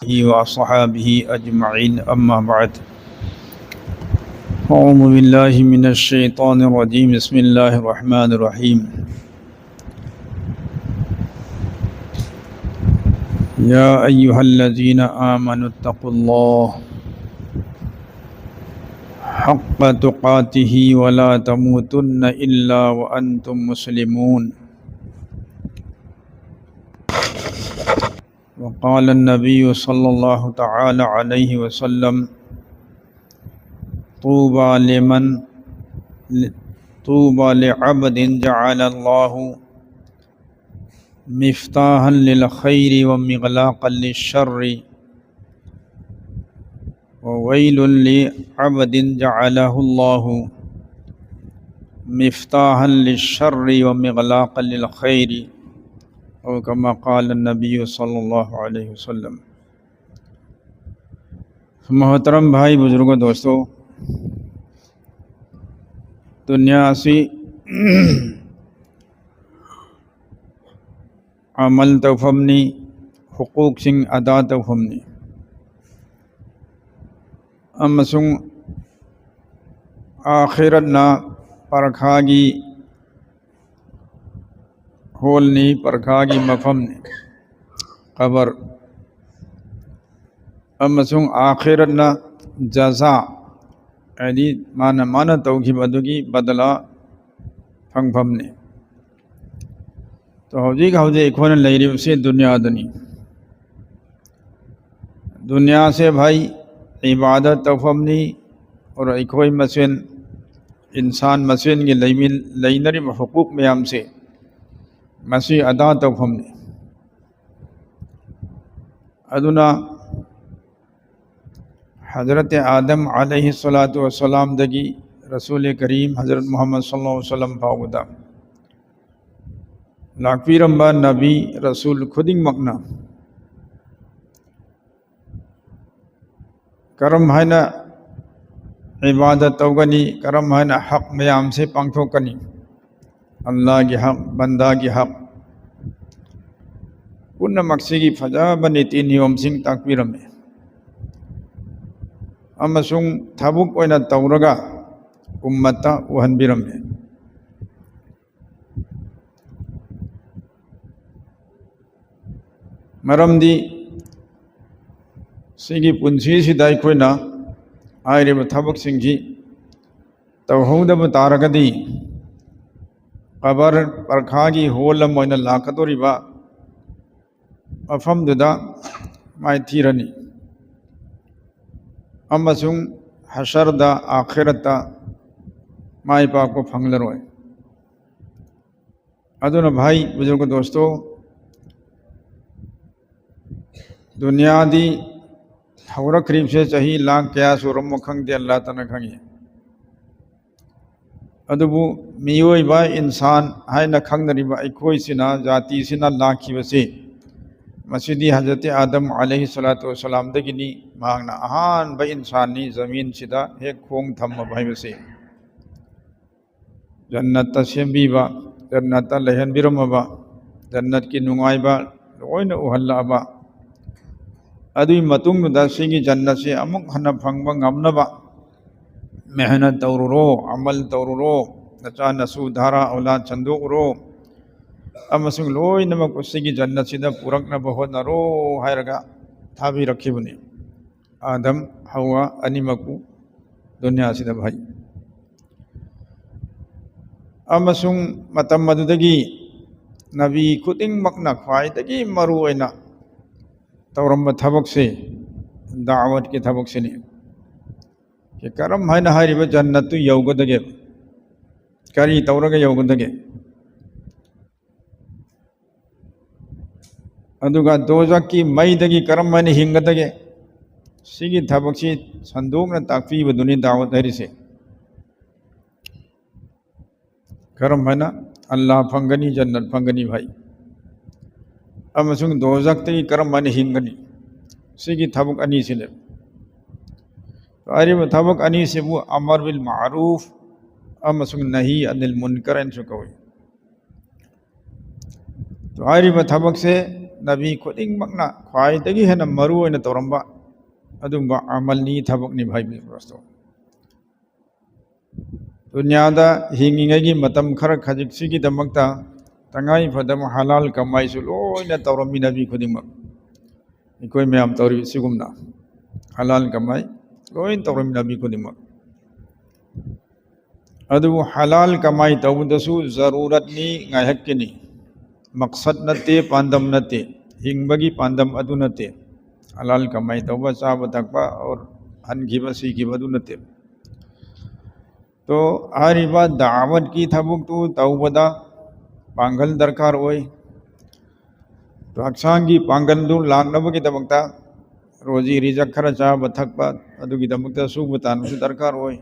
वअصحابه अजमईन अम्मा बाद अऊज़ु बिल्लाहि मिनश शैतानिर रजीम बिस्मिल्लाहिर रहमानिर रहीम या अय्युहल्लज़ीना आमनुत्तक़ुल्लाह हक़्क़ तुक़ातिही वला तमूतुन्न इल्ला व अंतुम मुस्लिमून वक़ाल अन्नबिय्यु सल्लल्लाहु तआला अलैहि वसल्लम तूबा लिअब्दिन जअलल्लाहु मिफ्ताहन लिल खैरि व मिग़लाक़न लिश्शर्रि व वैलुन लिअब्दिन जअलहुल्लाहु मिफ्ताहन लिश्शर्रि व मिग़लाक़न लिल खैरि और कमा क़ाल नबी सल्लल्लाहु अलैहि वसल्लम। मोहतरम भाई बुज़ुर्गों दोस्तों, दुनिया से अमल तौफमनी हुकूक सिंह अदा तौफमनी अमसुंग आखिरत ना परखागी होलनी परखागी मफमनी खबर अमसुंग आखिरत ना जज़ा ऐदी माना तौखिब अदुगी बदला फंगफमनी। तो हौजे इखोन लैरी से दुनिया दनी दुनिया से भाई इबादत तौफमनी और इखोई मसेन इंसान मसेन के लैनरी हुकूक में से मसी अदा तौफमनी अदुना हज़रत आदम अलैहिस्सलातु वस्सलाम दगी रसूल करीम हज़रत मुहम्मद सल्लल्लाहु अलैहि वसल्लम फाउदा लाकवीरम्बा नबी रसूल खुदिंग मकना करम है न इबादत तौगनी करम है न हक मयाम से पांथोकनी अल्लाह की हक बंदा की हक पुण्य मक्सी की फजा बनीति नियम सिंह ताकवीरमे अमसुंग थबुक ओइना तौरगा उम्मता उहनबिरमे मरमदी सिंगी पुंसी सिदा अखोइना आइरिब थबुक सिंगी तौहौदब तारगदी कबर परखागी होलम ओइना लाकदोरिबा मफमदुदा माइ थीरनी अमसुंग हशरदा आखिरता माइ पाको फंगलरोय। अदुना भाई बुजुर्ग दोस्तों, दुनिया दी हौरा करीब से चाही लाख क्या सुरम खंगते अल्लाह तना खंगी अदुबु मियोइबा इंसान है न खंगनरिबा इखोई सिना जाति सिना लाखी बसे मसीदी हज़रत आदम अलैहिस्सलातु वस्सलाम दगिनी मांगना अहान ब इंसानी ज़मीन सिदा हे खोंग थम भाई बसे जन्नत सेंबीबा जन्नत लहन बिरमबा जन्नत की नुंगाइबा लोइन उहल्लाबा अदुई मतुंग दा सिंगी जन्नत से अमुक हन फंगबा ngamnaba मेहनत तौरुरो अमल तौरुरो नचा नसु धारा औलाद चंदोरो अमसुंग लोइनमक उसिगी जन्नत सिदा पुरकनबा होनरो हायरगा थाबी रखिबनी आदम हवा अनिमकु दुनिया सिदा भाई अमसुंग मतम मदुदगी नबी खुदिंग मकना ख्वाइदगी मरु ओइना तौरम्ब थबक से दावत के थबक से नहीं कि करम है न हरिब जन्नत यौगदगे करी तौरगे यौगदगे अदुगा दोजक की मईदगी करम है हिंगदगे सिगी थबक से संदूक न ताकफीब दुनी दावत हरि से करम है ना अल्लाह फंगनी जन्नत फंगनी भाई अमसुंग दोजक तगी करम है हिंगनी सिगी थबक अनी से ले तो थबक अनी से वो अमर बिल मारूफ अमसुंग नही अनिल मुनकर इन चुका हुई तो थबक से नबी खुदिंगमकना ख्वाइदगी हेन मरु ओइना तौरंबा अदुंबा अमलनी थबकनी भाई प्रस्तो दुनियादा हिंगिंगगी मतम खर खजिक्सिगी दमकता तंगाई फदम हलाल कमाईसु लोइना तौरमी नबी खुदिंगमक इकोय मैम तौरी सिगुमना हलाल कमाई लोइन तौरमी नबी खुदिंगमक अदु हलाल कमाई तौबदसु जरूरतनी गायहक्किनी मकसद नते पांदम नते हिंगबगी पांदम अदु नते हलाल कमाई तौबा चाब थकबा और हनखिबा सीखिबा अदु नते तो आरिबा दावत की थबुक तो तौबदा पांगल दरकार होय तो हक्सांगी पांगल दु लांगनबगी दमकता रोजी रिजक खरा चाब थकबा अदुगी दमकता सुब तानुसु दरकार होय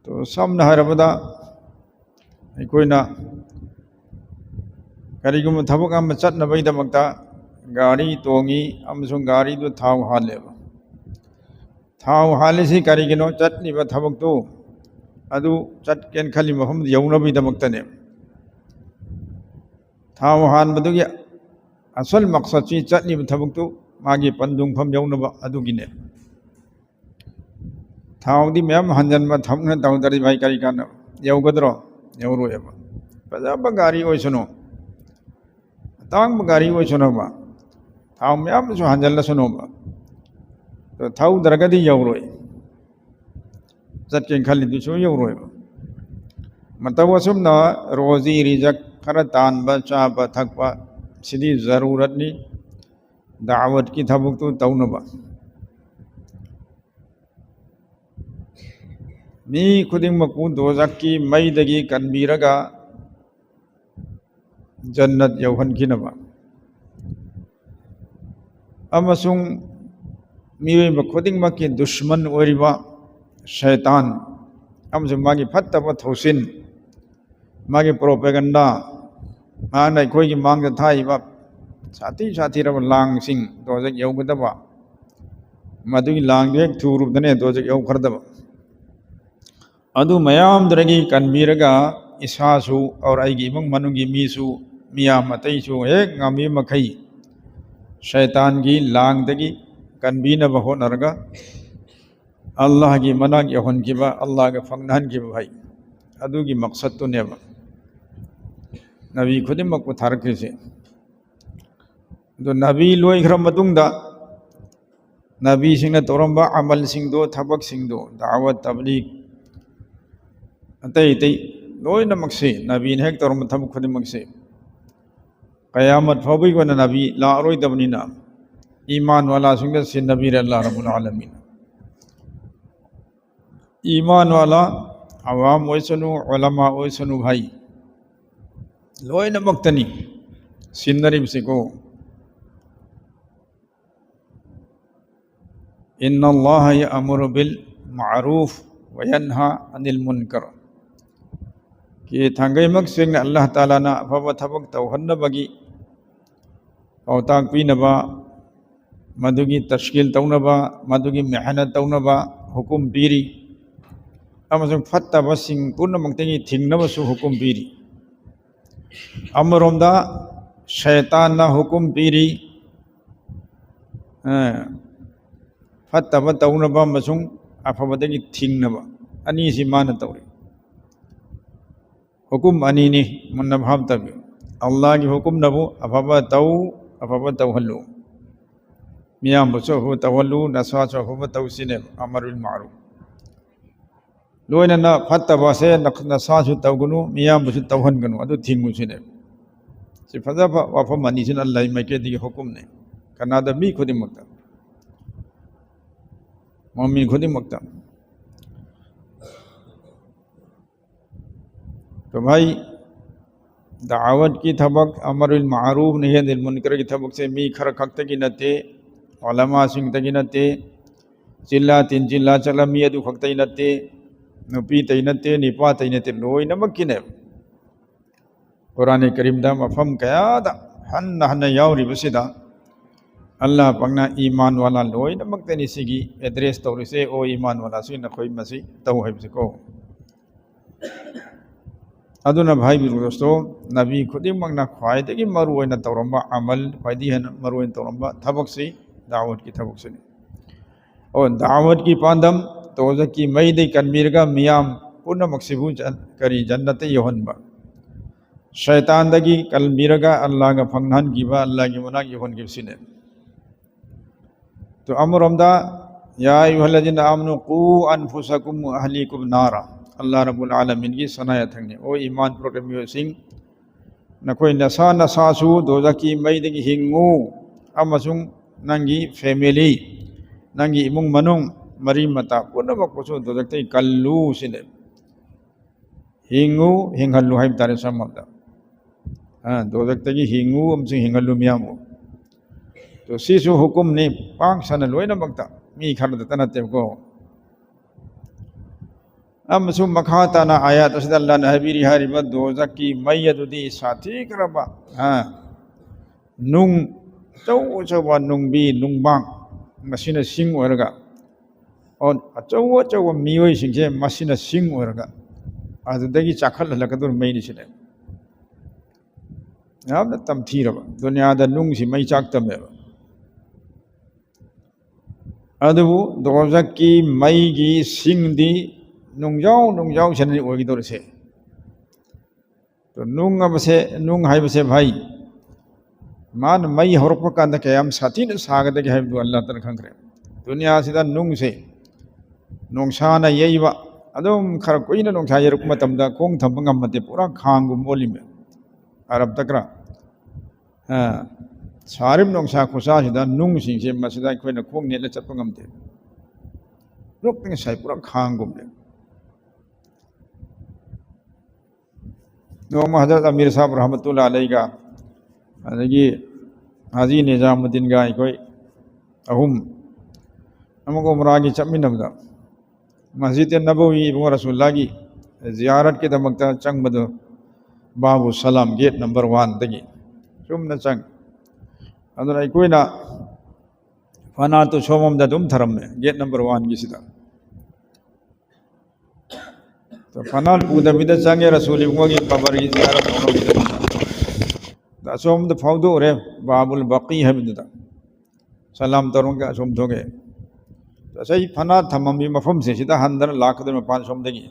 तो समना हरबदा अखोइना करिगुम थबक अम चटनबैदमकता गाड़ी तोंगी अमसुं गाड़ी दु थाव हालेबा थाव हालेसी करिगिनो चटनिबा थबक तो अदु चटकेन खली मफम यौनबैदमकतने थाव हानबदुगी असल मकसदसी चटनिबा थबक तो मागी पंदुंगफम यौनबा अदुगिने थावदी मैम हंजनबा थबना तौदरी भाई करी कान यौगद्रो यौरोएबा फजाबा गाड़ी ओइसनो तांग गाड़ी ओइसनोबा थाव मैम सु हंजलसनोबा तो थाव दरगदी यौरोए चटकेन खली दुसो यौरोएबा मतलब असुमना रोजी रिजक खरा तानबा चाबा थकबा सिदी जरूरतनी दावत की थबक तो तौनबा मी खुदिंगमकु दोजक्की मैदगी कनबीरगा जन्नत यौहनखिनबा अमसुंग मियोइबा खुदिंगमककी दुश्मन ओरिबा शैतान अमसुंग मागी फत्तबा थौसिन मागी प्रोपेगंडा माना अखोइगी मांगदा थाइबा साथी साथीरबा लांगसिंग दोजक यौगदबा मदुगी लांगदे हेक थुरुबदने दोजक यौखरदबा अदु मयामदरगी कनबीरगा इसासु और आइगी इमुंग मनुंगी मीसु मियाम अतैसु हेक ngami मखै शैतान की लांगदगी कनबीनबा होनरगा अल्लाह की मनाग यौहनखिबा अल्लाह के फंगनहनखिबा भाई अदुगी मकसद तो नेबा नबी खुदिमकु थारक्रिसे दो नबी लोइखरा मतुंगदा नबी सिंगना तोरंबा अमल सिंगदो थबक सिंगदो दावत तबलीग अतई अतई लोइनमकसे नबीन हेक तौरम थबक खुदिमकसे क़यामत फाउबीगोना नबी लारोइदबनिना ईमान वाला सिंग से नबी अल्लाह रब्बुल आलमीन ईमान वाला अवाम ओइसनु उलमा ओइसनु भाई लोइनमक्तनी सिन्नरिमसिको इन्नल्लाह यअमुरु बिल मारूफ व यन्हा अनिल मुनकर कि थांगैमक सिंगना अल्लाह ताला ना अफबा थबक तौहन्नबगी पाउताक पीनबा मदुगी तश्कील तौनबा मदुगी मेहनत तौनबा हुकुम पीरी अमसुंग फत्तबा सिंग पुनमक्तगी थिंगनबसु हुकुम पीरी अमरोमदा शैतानना हुकुम पीरी फत्तबा तौनबा मसुंग अफबदगी थिंगनबा अनीसि माना तौरी हुकुम अनीनी मुन्ना भाव तब अल्लाह की हुकुम नबु अफबा तौहल्लु मियाम बसो हो तवल्लु नसवासो हो तौसिने अमरुल मारूफ लोइना ना फत्तबा से नसासु तौगनु मियाम बसु तौहनगनु अदु थिंगुसिने सि फजाबा वाफम अनीसिन अल्लाह मैकेदी हुकुम ने कनादा मी खुदिमक्ता मम्मी खुदिमक्ता तो भाई दावत की थबक अमरुल मारूफ नही अनिल मुनकर की थबक से मी खर खक्त की नते उलमा सिंग तकी नते चिल्ला तीन चिल्ला चला मी अदु खक्त नते नुपी तई नते निपा तई नते लोइनमक किने कुरान करीम दा मफम कयादा हन्न हन्न यावरिबसिदा अल्लाह पगना ईमान वाला लोइनमक तनी सिगी एड्रेस तौरिसे ओ ईमान वाला सि नखोइ मसि तौ हैबसिको अदुना भाई बिरु दोस्तों नबी खुदिमकना ख्वाइदगी मरुओइना तौरंबा अमल ख्वाइदी हेन मरुओइन तौरंबा थबक से दावत की थबक से और दावत की पांदम तोजक की मईदे कन्मीरगा मियाम पूर्ण मकसिबु करी जन्नत योहनबा शैतान दगी कलमीरगा अल्लाह का फंगहन कीबा अल्लाह की मुनाक योहन गिबसिने तो अमरमदा या अय्युहल्लज़ीना आमनु qu अनफुसकुम व अहलीकुम नारा अल्लाह रब्बुल आलमीन की सनाया थंगने ओ ईमान प्रोग्रामियो सिंह नकोई नसा नसासु दोजकी मईदगी हिंगू अमसुंग नंगी फैमिली नंगी इमुंग मनुंग मरी मता पुनमक पुसु दोजकते कल्लू सिने हिंगू हिंगल्लू हाइब तारे सममदा दोजकते की हिंगू अमसुंग हिंगल्लू मियामु तो सिसु हुकुम ने पांग सन लोइनमकता मी खरद तनते को अमसुम मखाताना आयात असिद अल्लाह ने हबीरी हरिबा दोजक की मयदुदी साथी करबा नुंग चौ चौवा नुंगबी नुंगबांग मसिना सिंग ओरगा और चौ चौ मियोय सिंगे मसिना सिंग ओरगा अदुदगी चाखल हलकदुर मईनि सिने यामना तमथीरबा दुनियादा नुंग सि मई चाकतमेबा अदुबु दोजक की मई की सिंगदी नुंगजाव सननी ओगिदोरसे तो नुंग अबसे नुंग हाइबसे भाई मान मई हरप कांद कयाम साथीन सागदगे हाइबदु अल्लाह तन खंखरे दुनिया सिदा नुंग से नोंसाना येइबा अदुम खर कोइना नोंसा यरुक मतमदा कोंग थंब ngमते पूरा खांगु मोलिमे अरब तकरा सारिम नोंसा खुसा सिदा नुंग सिंसे मसिदा कोइना कोंग नेले चप ngमते लोक तिंग साइ पूरा खांगुमने नोमा हजरत अमीर साहब रहमतुल्लाह अलैहि का अदगी हाजी निजामुद्दीन का कोई अहुम अमको उमरा की चमिनबदा मस्जिद नबवी इबुंग रसूलुल्लाह की जियारत के दमकता चंगबदो बाबू सलाम गेट नंबर 1 दगी चुमना चंग अदुना कोइना फना तो सोममदा दुम थरमने गेट नंबर 1 की सिदा तो फनाल पूदबिदा चंगे रसूल इबुंग की कब्र की जियारत होनो बिदा असोम द फाउदो रे बाबुल बकी है बिदा सलाम तरुंगा असोम दोगे तो सही फना थममी मफम से सिदा हंदर लाख दर में 500 दगी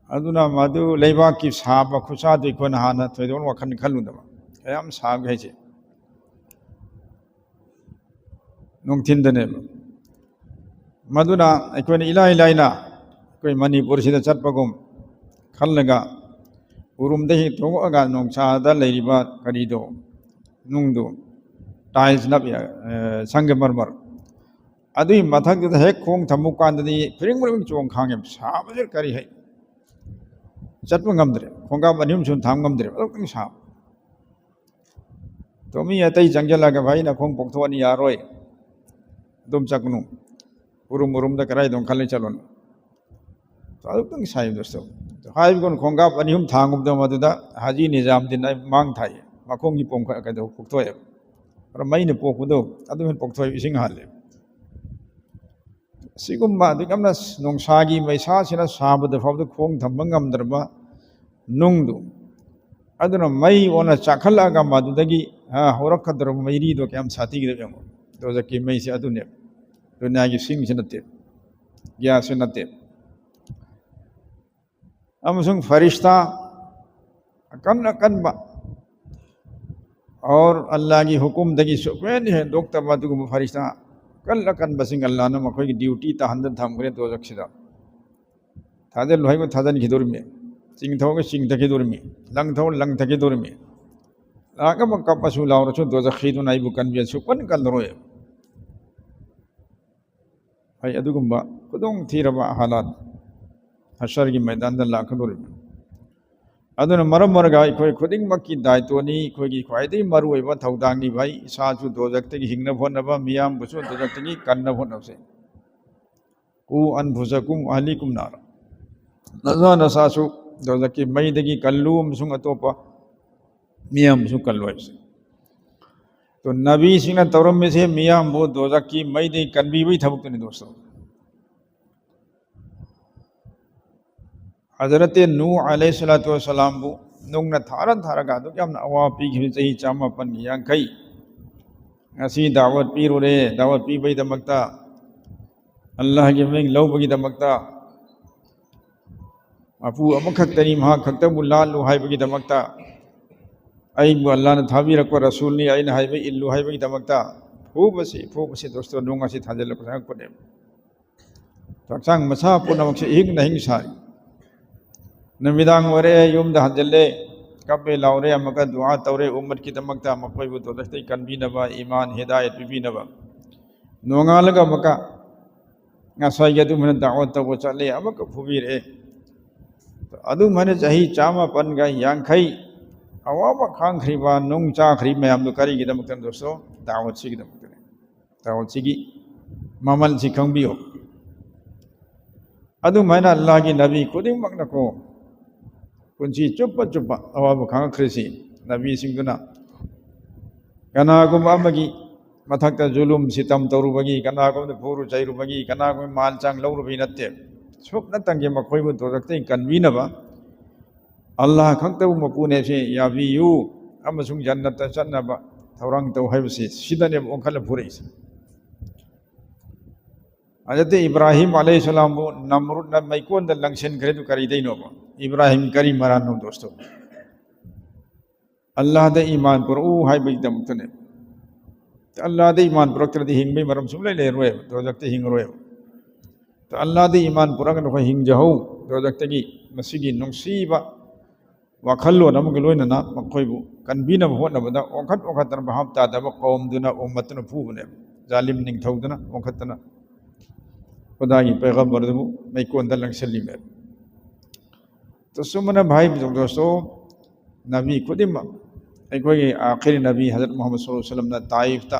अदुना मदु लेबा की साब खुसा दे कोन हाना थोदोन वखन खलुदमा याम साब है नुंगथिंदने मदुना कोन इलाइना कोई मणिपुर सिदा चटपगुम खलगा उरुमदही थोगा नोंसादा लेरिबा करीदो नुंगदो टाइल्स नबिया संगे मरमर अदुई मथक हेक खोंग थमु कांददी फिरिंग मुरिंग चोंग खांगे साबजर करी है चटप ngमद्रे खोंगा बनिम सुन थाम ngमद्रे अदुक साब तो मी अतई जंगलागा भाई ना खोंग पोक्थोनी यारोय दुम चकनु उरुम उरुमदा कराई दों खले चलोन तो अदुक साइब दोस्तों तो हाइब कोन खोंगा बनिम थांगुम मदुदा हाजी निजामुद्दीन मांग थाई मखोंग की पोंख कदो पोक्थोय और मईने पोकुदो अदुम पोक्थोय इसिंग हाले सिगुम्बा दिगमना नोंसागी मैसा सिना साबद फाबद खोंग थंब ngमदरबा नुंगदु अदुना मई ओना चाखलागा मदुदगी होरखदर मईरी दो क्याम साथी गिदो यंगो दोजकी मई से अदुने दुनिया की सिंग से नते ग्यास से नते अमसुंग फरिश्ता अकन अकनबा और अल्लाह की हुकुम दगी सुबैन है दोक्ता मदुगु फरिश्ता कल अकन बसिंग अल्लाह ने मखोई की ड्यूटी ता हंदन थामगरे दोजक सिदा थादे लोहाई को थादन खिदुर में सिंग थोगे सिंग थके दुर में लंग थो लंग थके दुर में लागा मक्का पशु लावर छु दोजक खिदु नाई बुकन बिया सुपन कल रोए भाई अदुगुम्बा खुदोंग थीरबा हालात हशर की मैदान द लाख दुर में अदुना मरम मरगा कोई खुदिंग मक्की दायित्वनी कोई की ख्वाइदगी मरुओइबा थौदांगनी भाई इसासु दोजक्तगी हिंगना फोनबा मियाम बुसु दोजक्तगी कन्ना फोनबसे कु अनफुसकुम अहलीकुम नार नजा नसासु दोजक्की मईदगी कल्लू अमसुंग अतोपा मियाम बुसु कल्लोइबसे तो नबी सिंह तौरम में से मियाम वो दोजक्की मईदगी कन्बी भी थबुकतनी दोस्तों हजरत नूह अलैहिस्सलातु वस्सलामबु नुंगना थारगा अदुक यामना अवा पीखिबि चही 550 ngasi दावत पीरुरे दावत पीबैदमक्ता अल्लाहगी ममिंग लौबगीदमक्ता मपू अमखक्तनी महा खक्तबु लालु हाइबगीदमक्ता अइबु अल्लाहना थाबीरक्पा रसूलनी अइना हाइबे इल्लु हाइबगीदमक्ता फूबसे दोस्तो नुंगासी थाजलप सांगपने हक्चांग मसा पुनमक्से हिंगना हिंग सारी नमिदांग वरे युमदा हजल्ले कपे लाउरे अमका दुआ तौरे उम्मत की दमक्ता मकोइबु तोदस्ते कनबीनबा ईमान हिदायत पिबीनबा नोंगालगा मका ngasai itu mana dakwat tahu cale apa kefubir adu mana jahi cama pan gai yang kai awak khang kriba nung ca kri mayam tu kari kita makan dosto dakwat sih kita makan dakwat sih mamal sih kang bio adu mana Allah ki nabi kuding makna ko kunci coba awak khang krisi nabi sing tu na karena aku mamagi मथक्ता जुलुम सितम तौरुबगी कनाको फूरु चैरुबगी कनाको माल चांग लौरुबी नत्ते सुपना तंगे मखोइबु तोरक्ते कनबीनबा अल्लाह खक्तबु मपुने से याबियु अमसुंग जन्नत चन्नबा थौरंग तौ हाइबसे सिदने ओंखल फुरेस हजरत इब्राहिम अलैहिस्सलाम बु नमरुद न Mecon the लंगशन करे तो करी दैनो इब्राहिम करी मरानो दोस्तो अल्लाह द ईमान पर ओ हाइबि दमतने अल्लाह दे ईमान पुरक्तर दी हिंग में मरम सुमले ले रोए तो जगते हिंग रोए तो अल्लाह दे ईमान पुरक न को हिंग जहो तो जगते की मसीगी नुंसीबा वखल्लो नम गलोइन ना मखोइबु कनबीन होन नबदा ओखत तन बहाम तादब कौम दुना उम्मतन फूबने जालिम निंग थौदना ओखतना खुदा की पैगंबर दबु मैं को अंदर लंगसली में तो सुमना भाई दोस्तों नबी खुदिम अखोई आखिरी नबी हजरत मोहम्मद सल्लल्लाहु अलैहि वसल्लम ताइफ ता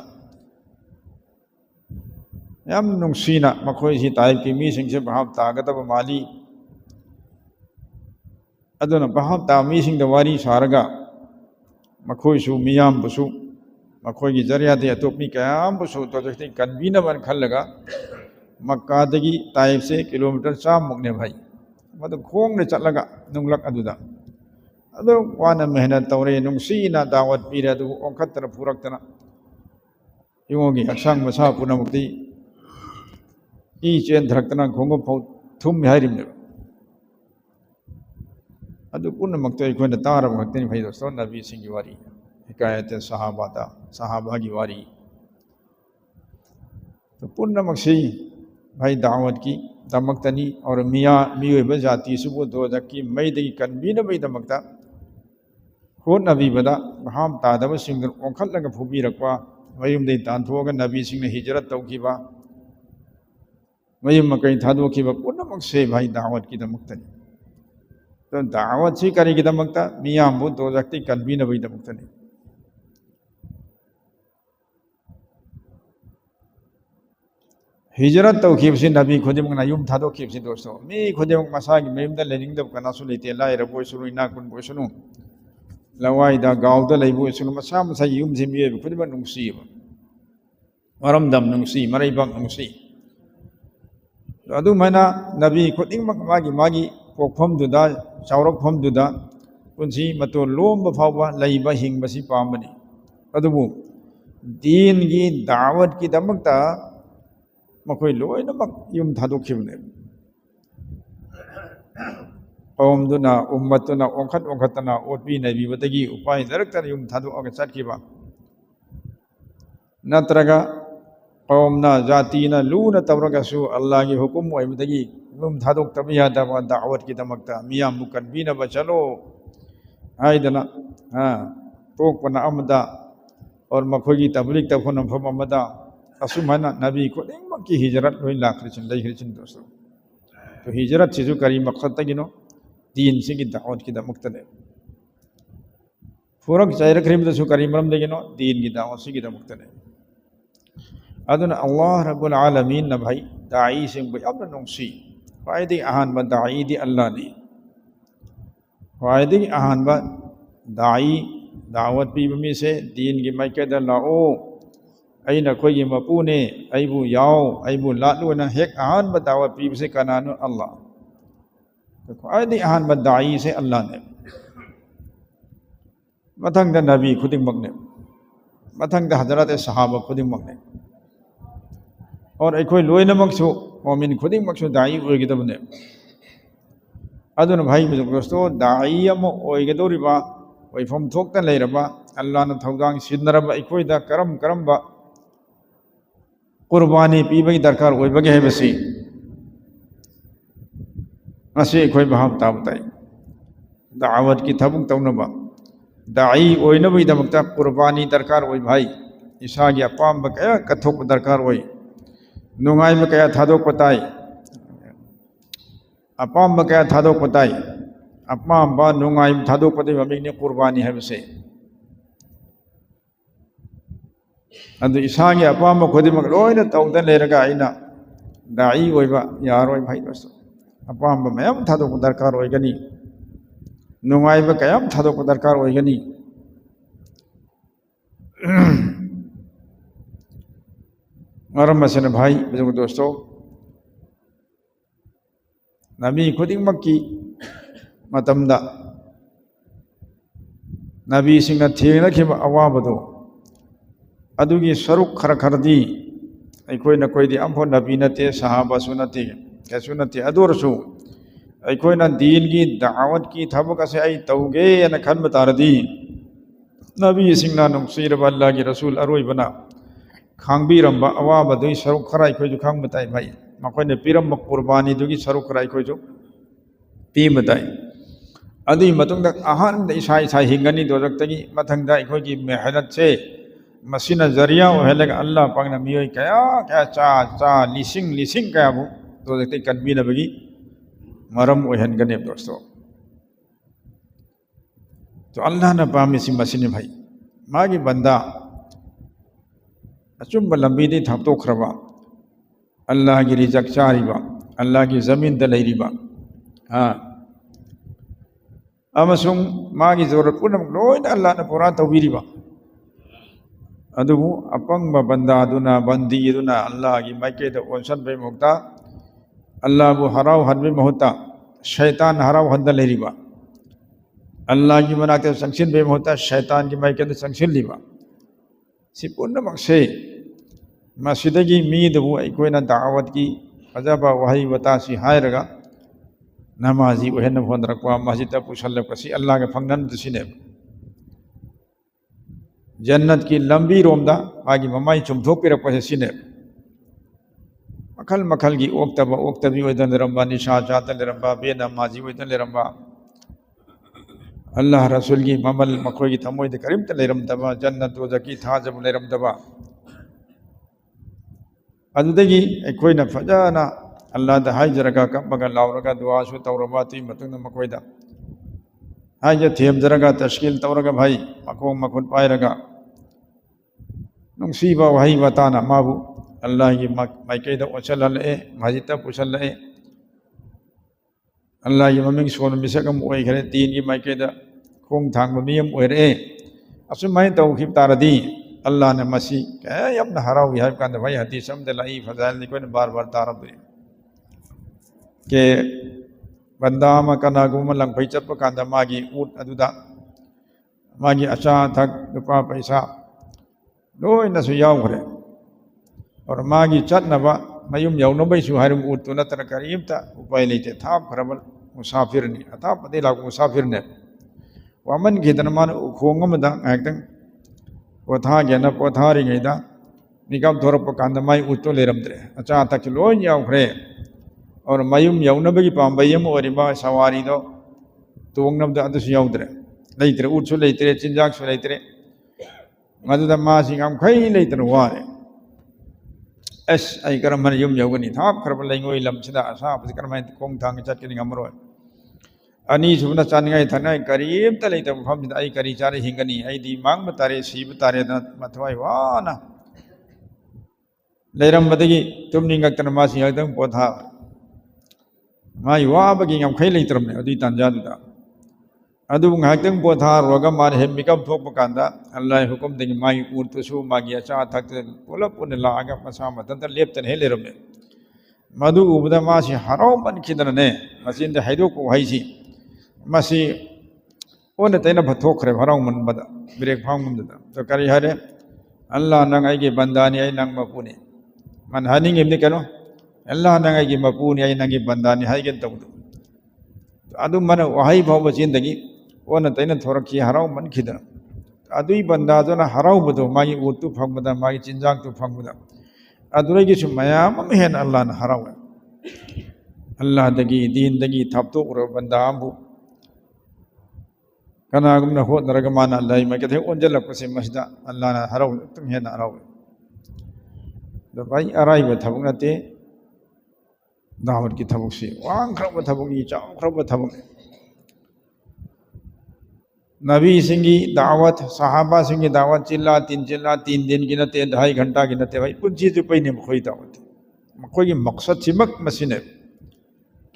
याम नुंसीना मखोई सी ताइफ की मीसिंग से बहाव तागतब माली अदुना बहाव ता मीसिंग द वारी सारगा मखोई सु मियाम बुसु मखोई की जरिया दे अतोपनी कयाम बुसु तो जस्ते कनबीना बन खलगा मक्का दगी ताइफ से किलोमीटर 4 मुकने भाई मतलब खोंग ने चलगा नुंगलक अदुदा अदो वाना मेहनत तौरे नुंसीना दावत पीरे दु ओखतर पुरक्तना योगी हक्सांग मसा पुनमुक्ति ई चेन धरक्तना खोंगो फौ थुम हारिमने अदु पुनमुक्ति अखोन तारब भक्तनि भाई दोस्तों नबी सिंह की वारी हिकायत सहाबा की वारी तो पुनमुक्ति भाई दावत की दमक्तनी और मियाँ मियोब जाति सुबह दो जकी मई दगी कनबीन मई दमक्ता होट नबी बदा बहाम तादब सिंह ओखलग फुबीरक्वा मयुम दे तांथोग नबी सिंह ने हिजरत तौखिबा मयुम मकई थादोखिबा पुनमक से भाई दावत की दमक्तनी तो दावत से करी की दमक्ता मियाँ बु दो जक्ति कनबीन मई दमक्तनी हिजरत तौखिबसे नबी खुदिमक ना युम थादोखिबसे दोस्तों मी खुदिमक मसागी मयुम द लेनिंग दब कनासु लेते लाइर बोइसुनु इना कुन बोइसुनु लवाइदा गावदा लैबु सुनु मसा मसा युम से मिये खुदिमक नुंसीब मरमदम नुंसी मरैबक नुंसी अदु मैना नबी खुदिमक मागी पोखफम दुदा चावरकफम दुदा पुंसी मतो लोम फावबा लैबा हिंगबसी पामबनी अदुबु दीन की दावत की दमकता मखोई लोइनमक युम थादोखिबने कौम दुना उम्मतुना ओखतना ओपी नबीबदगी उपाय दरक्तर युम थादोअगा चटखिबा नत्रगा कौमना जातिना लूना तबरगसु अल्लाह की हुकुम ओइबदगी युम थादोक्तब यादबा दावत की दमकता मियां मुकनबीनबा चलो हाइदना तोकपना अमदा और मखोगी तबलीग तफोन फम अमदा असुमना नबी खुदिमक की हिजरत लोइ लाखरिचिन लैखरिचिन दोस्तों तो हिजरत से जो करी मकसद तगिनो दीन से की दावत की दमक्तने फुरक चाइरखरिम दसु करी मरम दगिनो दीन की दावत से की दमक्तने अदुन अल्लाह रब्बुल आलमीन न भाई दाई सिंह बयाब नुंसी फायदे अहान ब दाई दी अल्लाह ने फायदे अहान ब दाई दावत पीबमी से दीन की मैकेद लाओ अइना खोई मपुने अइबु याओ अइबु लालुना हेक अहान ब दावत पीबसे कनानु अल्लाह ख्वाइदगी अहानबा दाई से अल्लाह ने मथंग नबी खुदिंगमकने मथंग हजरत सहाबा खुदिंगमकने और अखोई लोइनमकसु मोमिन खुदिंगमकसु दाई ओइगदबने अदुन भाई दोस्तों दाई अम ओइगदोरिबा ओइफम थोक्ता लेरबा अल्लाह न थौदांग सिनरबा अखोइदा करम करमबा कुर्बानी पीबगी दरकार ओइबगे हेबसी असे अखोइ भाव ताबताई दावत की थबुक तौनबा दाई ओइनबगीदमकता कुर्बानी दरकार ओइ भाई इसागी अपाम कया कथोक दरकार ओइ नुंगाइब कया थादोक ताई अपाम कया थादोक ताई अपाम नुंगाइब थादोक पदे ममिंगने कुर्बानी हेबसे अदु इसागी अपाम खुदिमक लोइना तौदा लेरगा आइना दाई ओइबा यारोइ भाई दोस्तों अपाम मैम थादोक दरकार ओइगनी नुंगाइब कयाम थादोक दरकार ओइगनी मरम असन भाई बुजुर्ग दोस्तों नबी खुदिंगमक्की मतमदा नबी सिंह थेंगनखिबा अवाबदो अदुगी सरुक खर खरदी अखोइना कोइदी अम्फो नबी नते सहाबासु नते कैसु नते अदोरसु अखोइना दीन की दावत की थबक असे आई तौगे न खन्ब तारदी नबी सिंह नुंसीरबा अल्लाह की रसूल अरोइबना खांगबीरंबा अवाबदुई सरुक खरा अखोइजु खांग बताई भाई मखोइने पीरंबा कुर्बानी दुगी सरुक खरा अखोइजु पी बताई अदुई मतुंगदा अहानदा इसा इसा हिंगनी दोजक्तगी मथंगदा अखोइगी मेहनत से मसीना जरिया ओहेलगा अल्लाह पाकना मियोय कया कया चा लिसिंग लिसिंग कयाबु दोजक्ते कनबीनबगी मरम ओहनगने दोस्तों तो अल्लाह न पामिसी मसीने भाई मागी बंदा अचुंब लंबीदी थाप्तोख्रबा अल्लाह की रिजक चारीबा अल्लाह की जमीन द लेरिबा हाँ अमसुंग मागी जरूरत पुनम लोइन अल्लाह न पूरा तौबीरिबा अदुबु अपंग बंदा दुना बंदी दुना अल्लाह की मायके द ओंसन बे मुक्ता अल्लाह बु हराव हनबे महता शैतान हराव हंद लेरिबा अल्लाह की मनाते संक्षिन बे महता शैतान की मायके द संक्षिन लिबा सिपुन्न मक्से मस्जिदगी मीदबु अखोइना दावत की फजबा वही वतासी हायरगा नमाजी ओहेन फोनरक्वा मस्जिद पुसल्लकसी अल्लाह के फंगनन दसिने जन्नत की लंबी रोमदा मागी ममाई चुमथोकपिरक्पसे सिने मखल मखल की ओक्तबा ओक्तबी ओइदन लेरंबा निशा चातन लेरंबा बेनमाजी ओइदन लेरंबा अल्लाह रसूल की ममल मखोई की थमोइद करीम त लेरमदबा जन्नत दोजकी थाजब लेरमदबा अदुदगी अखोइना फजाना अल्लाह द हाइजरगा कब्बगा लावरगा दुआसु तौरबा ती मतुंग मखोइदा हाइज थेमजरगा तश्कील तौरगा भाई मखों मखुन पायरगा नुंसीबा वही वताना माबू अल्लाह की मायकेदा ओचलले मस्जिद पुसल्ले अल्लाह की ममिंग सोन मिसकम ओइखरे तीन की मायकेदा खोंग थांग मियम ओइरे असुमाय तौखिब तारदी अल्लाह ने मसी कह यमना हरावी है कांद भाई हदीस हमदे लाई फजाइल नि कोन बार बार तारबरी के बंदा मा कना गुम लंगफै चप कांद मागी ऊट अदुदा मागी अचा थक रुपा पैसा लोइना सु यावखरे और मागी चटनबा मयुम यौनबैसु हारिम ऊट तो नतर करीमता उपाय लेते थाप खरबल मुसाफिर नि अथा पदे लाग मुसाफिर ने वामन की दनमान खोंगमदा एकदम पोथा गेन पोथारीगैदा निकम थोरप कांद माई ऊटो लेरमद्रे अचा तक लोइन यावखरे और मयुम यौनबगी पांबयम ओरिबा सवारीदो तोंगनबदा अदुसु यावद्रे लेइत्रे ऊटसु लेइत्रे चिंजाकसु लेइत्रे मदुदा मासी गम खै लेइत्रे वारे एस आई करमन युम यौगनी थाप खरब लेंगोई लमसिदा असा पस करमन कोंग थांग चटकनि गमरोय अनि सुबना चानिगाई थानाय करीब त लेइते मफम आई करी चारे हिंगनी आई दी मांग तारे सीब तारे द मथवाई वाना लेरम बदगी तुम निंगक्तन मासी एकदम पोथा माई वाबगी गम खै लेइत्रमने अदि तंजादुदा अदु ngakten पोथा रोगा मार हे मिकम थोप कांदा अल्लाह हुकुम देगी माई उर्तसु मागी अचा थक पुलप पुन लागा मसा मतन लेप्तन हे लेरमने मधु उबदा मासी हराव मन खिदने मसीन दे हाइदो को हाइसी मसी ओन तेना भथोखरे हराव मन बदा ब्रेक फांग मुंदा तो करी हरे अल्लाह नंग आई के बंदानी आई नंग मपुनी मन हनिंग इमने कनो अल्लाह नंग आई के मपुनी आई नंग बंदानी हाई के तब अदु मन वहाई भाव बचिन दगी ओन तेना थोड़ा की हराव मन खिदना अदुई बंदा जो ना हराव बदो मागी उतु फंग बदा मागी चिंजांग तु फंग बदा अदुरे की मयाम हेन अल्लाह न हराव अल्लाह दगी दीन दगी थपतो उर बंदा आंबु कनागुम न हो नरगमान अल्लाह मैं कहते ओंजल से मस्जिदा अल्लाह न हराव तुम हेन हराव तो भाई अराई ब थबुक नते दावत की थबुक से वांग खरब थबुक नी चाव खरब थबुक नबी सिंगी दावत सहाबा सिंगी दावत चिल्ला तीन दिन की नते 2.5 घंटा की नते भाई कुछ चीज पे ने खोई दावत मकोई की मकसद सिमक मसीने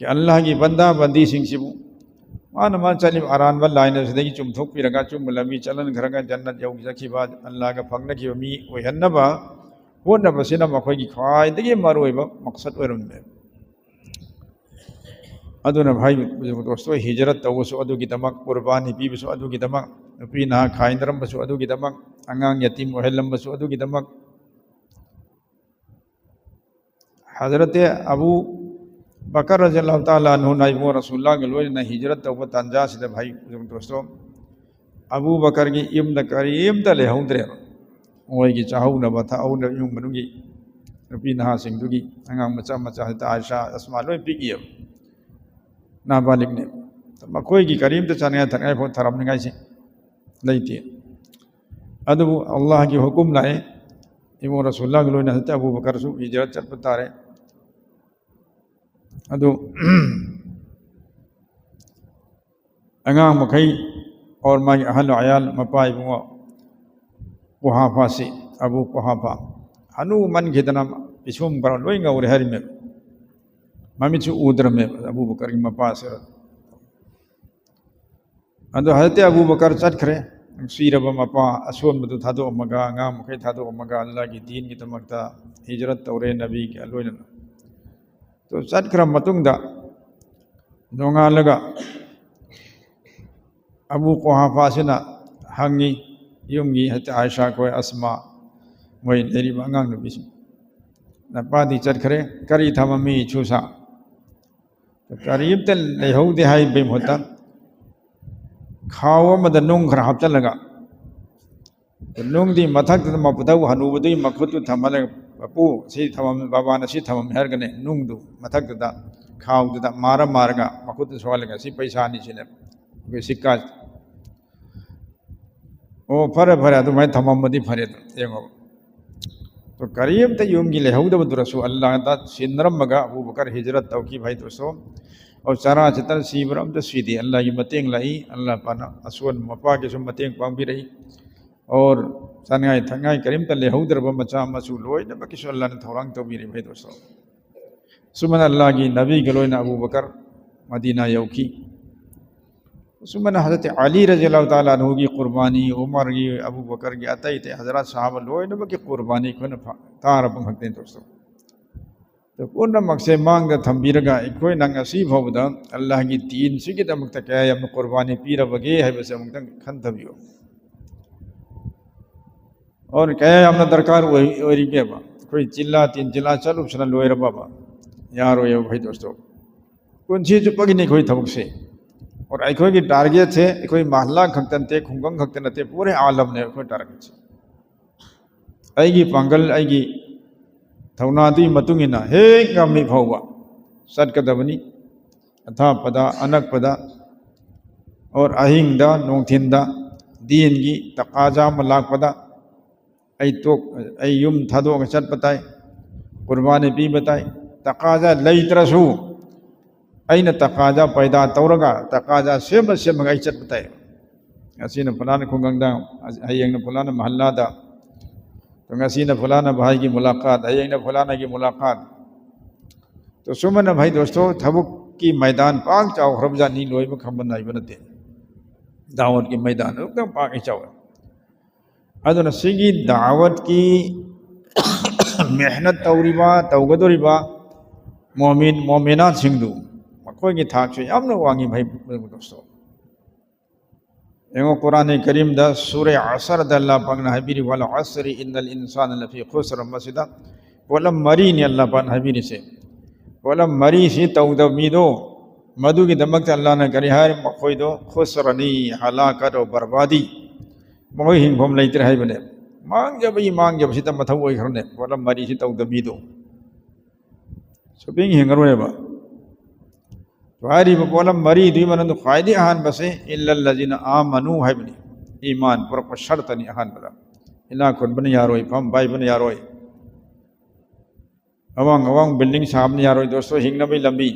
कि अल्लाह की बंदा बंदी सिंग सिबु मान मान चली आरान व लाइन से देखी चुमथोक पिरगा चुम लमी चलन घरगा जन्नत जौगी सखी बाद अल्लाह का फंगन की मी ओहन्नबा होनबा सिना मकोई की ख्वाई दगे मरोइबा मकसद ओरमने अदुना भाई दोस्तों हिजरत तवसु अदुगी दमक कुर्बानी पीबसु अदुगी दमक नुपी ना खाइंदरमबसु अदुगी दमक अंगांग यतीम ओहेलमबसु अदुगी दमक हजरत अबू बकर रज़ियल्लाहु ताला अन्हु नाइबो रसूलुल्लाह के लोय न हिजरत तव तंजा से भाई दोस्तों अबू बकर की इम्द करीम द ले हौद्रे ओय की चाहौ न बथा औ न युंग मनुगी नुपी ना सिंगदुगी अंगांग मचा मचा हता आयशा अस्मा लोय पिकियो नाबालिग ने तो मकोई की करीम तो चने थने फो थरम निगाई से लेती अदु अल्लाह की हुकुम लाए इमो रसूलुल्लाह के लोय न हता अबू बकर सु हिजरत चल पतारे अदु अंगांग मखई और माई अहल अयाल मपाई बुआ कुहाफा से अबू कुहाफा हनु मन खिदना पिछुम पर लोई गौर हरि में ममिचु उदर में अबू बकर की मपा से अदु हजरत अबू बकर चटखरे सीरब मपा असोन मदु थादो मगा अंगांग मखई थादो मगा अल्लाह की दीन की तमकता हिजरत तौरे नबी के लोयन तो चटखरा मतुंगदा नोंगालगा अबू कुहाफा सेना हंगी युमगी हत आयशा को अस्मा वही लेरी अंगांग नुबीसी नपादी चटखरे करी थममी छुसा तो करीब ते लेहौदे हाई बेम होता खाओ मद नुंग खरा हपचलगा तो नुंग दी मथक त मपदौ हनुबदु मखुतु थमले पपू सी थमम बाबा न सी थमम हरगने नुंग दु मथक दा खाओ दा मारा मारगा मखुतु सवालगा सी पैसा नि सिने बे सिक्का ओ फरे फरे अदु मैं थमम मदि फरे येंगो तो करीब ते युम की लेहौदब दुरसु अल्लाह दा सिंदरम मगा अबू बकर हिजरत तौकी भाई दोस्तों और चारा चितर सीबरम तो सीधी अल्लाह की मतेंग लाई अल्लाह पाना असवन मपा के सु मतेंग पांग भी रही और सनगाई थंगाई करीम ते लेहौदब मचा मसू लोय न बकिसु अल्लाह ने थौरंग तो भी रही भाई दोस्तों सुमन अल्लाह की नबी के लोय न अबू बकर मदीना यौकी सुमन हज़रत अली रज़ियल्लाहु ताला अन्हु की कुर्बानी उमर की अबू बकर की अतई ते हज़रत साहब लोय न की कुर्बानी को न तार पंगते दोस्तों तो पूर्ण मकसे मांग थंबीरगा इकोय नंग असी भवदा अल्लाह की दीन सिगे दमक क्या यम कुर्बानी पीरबगे है बस अमुक खंतबियो और क्या हमने दरकार वही बेबा कोई चिल्ला तीन चिल्ला चल उपसना लोयर बाबा यारो ये भाई दोस्तों कौन चीज पगी नहीं कोई थबक से और अखोई की टारगेट है अखोई महल्ला खक्तन ते खुंगंग खक्तन ते पूरे आलम ने अखोई टारगेट से अगी पांगल अगी थौनादी मतुंगिना हे गमी फाउबा सटकदबनी अथा पदा अनक पदा और अहिंगदा नोंथिंदा दीन की तकाजा मलाक पदा युम थादो चट बताए कुर्बानी पी बताए तकाजा लई तरसु अन तकाजा पैदा तौरगा तकाजा सेम सेम चट बताए असीन फलाना खुंगंगदा हयेंग फलाना महल्लादा तो ngasi फलाना भाई की मुलाकात हयेंग फलाना की मुलाकात तो सुमन भाई दोस्तों थबुक की मैदान पाक चाव खरबजा नी लोई में खंबन नाई बनते दावत की मैदान एकदम पाक चाव अदुना सिगी दावत की मेहनत तौरिबा तौगदोरिबा मोमिन मोमिना सिंधु मकोई की थाक से यामना वांगी भाई दोस्तों एगो कुरान करीम दा सूरह असर दा अल्लाह पाक ने हबीरी वाला असरी इन्नल इंसान लफी खुसर मसिदा बोला मरी ने अल्लाह पाक हबीरी से बोला मरी से तौद मीदो मधु की दमक अल्लाह ने करी हर मकोई दो खुसरनी हलाकत और बर्बादी मोई हिंग भम लेते रहे बने मांग जब सीता मथा वही करने बोला मरी से तौद मीदो सुपिंग हिंगरों बा वारी बोला मरी दुई मन तो फायदे आहान बसे इल्लल लजीना आमनु है बनी ईमान पर शर्त नहीं आहान बदा इला खुद बने यारोई फम बाई बने यारोई अवांग अवांग बिल्डिंग साहब ने यारोई दोस्तों हिंगना भी लंबी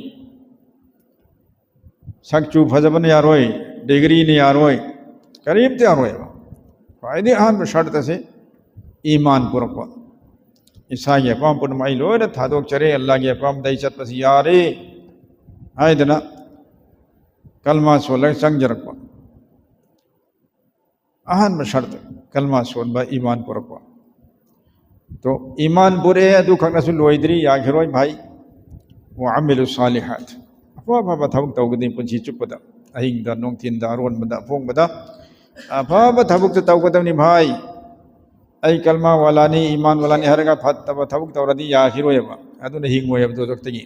सक्चू फजबन यारोई डिग्री ने यारोई करीब ते यारोई फायदे आहान पर शर्त से ईमान पर ईसाई अपाम पुन माई लोर थादोक चरे अल्लाह के अपाम दई चत पस यारे हाय दना कलमा सोलह संग जरक आहान में शर्त कलमा सोल बा ईमान पुर तो ईमान पुरे अदु खंगसु लोइद्री यागिरोय भाई वो अमिलु सालिहात अफाफा थबुक तौगदि पुंसी चुपदा अहिंग दा नोंथिन दा रोन बदा फोंग बदा अफाफा थबुक तौगदनि भाई आई कलमा वाला ने ईमान वाला ने हरगा फत थबुक तौरदी यागिरोय बा अदु ने हिंगोय अब दो तगी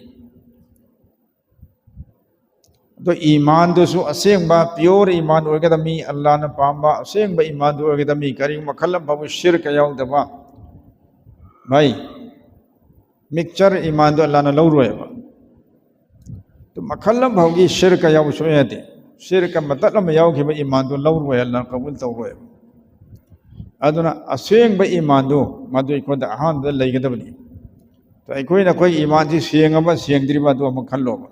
तो ईमान दोसु असेंबा प्योर ईमान होगदमी अल्लाह ने पांबा असेंबा ईमान होगदमी करी मखलम बाबू शिरक याउदबा भाई मिक्सचर ईमान दो अल्लाह ने लौरोयबा तो मखलम भागी शिरक याउ सोयते शिरक मतलब याउखिबा ईमान दो लौरोय अल्लाह कबूल तौरोयबा अदुना असेंबा ईमान दो मदु इकोदा अहान द लेगदबनी तो अखोइना कोई ईमान जी सेंगबा सेंगद्रिबा दो मखल्लोबा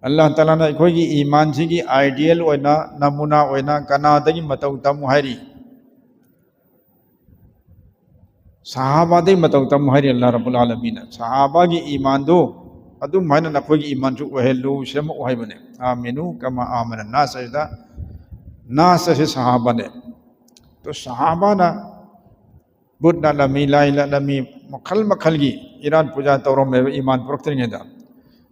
अल्लाह ताला ने अखोई ईमान की आइडियल होना नमूना होना कनादगी मतौ तमु हरी सहाबादगी मतौ तमु हरी अल्लाह रब्बुल आलमीन सहाबा की ईमान दो अदुम हैन नखोई ईमान जो ओहेलु सेम ओहाइबने आमिनु कमा आमन नास इदा नास से सहाबा ने तो सहाबा ना बुद्ध लमी लाइला लमी मखल मखल की ईरान पूजा तौरों में ईमान प्रोक्तरिंगे दा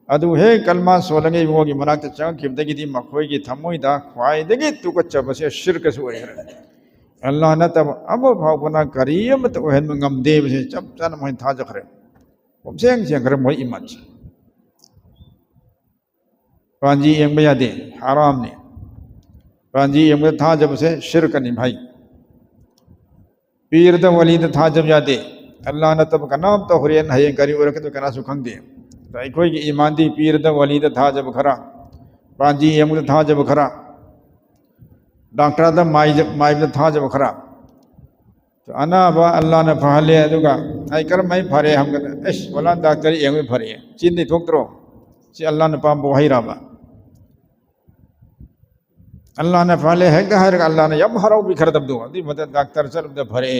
अदु हे कलमा सोलंगे मोगी मनाक चंग किबदगी दी मखोई की थमोइदा ख्वाइदगी तुकच्चबसे शिरक से ओहर अल्लाह न तब अब भावना करियम तो ओहन ngam दे बसे चप चन मोइ था जखरे हमसेंग सेंग करे मोइ ईमान से पांजी एंग बया दे हराम ने पांजी एंग था जब से शिरक नहीं भाई पीर द वली द था जब यादे अल्लाह न तब कनाम तो हुरियन हये करी और के तो कना सुखंग दे कोई ईमान दी पीर द वली द था जब खरा पांजी एम द था जब खरा डॉक्टर द माई द था जब खरा तो अना बा अल्लाह ने फहले अदुगा आई कर मैं फरे हम एस वला डॉक्टर एम फरे चिन दी थोकत्रो सी अल्लाह ने पाम वही राबा अल्लाह ने फहले है हर अल्लाह ने यम हराउ भी खर दब दो दी मत डॉक्टर चल द फरे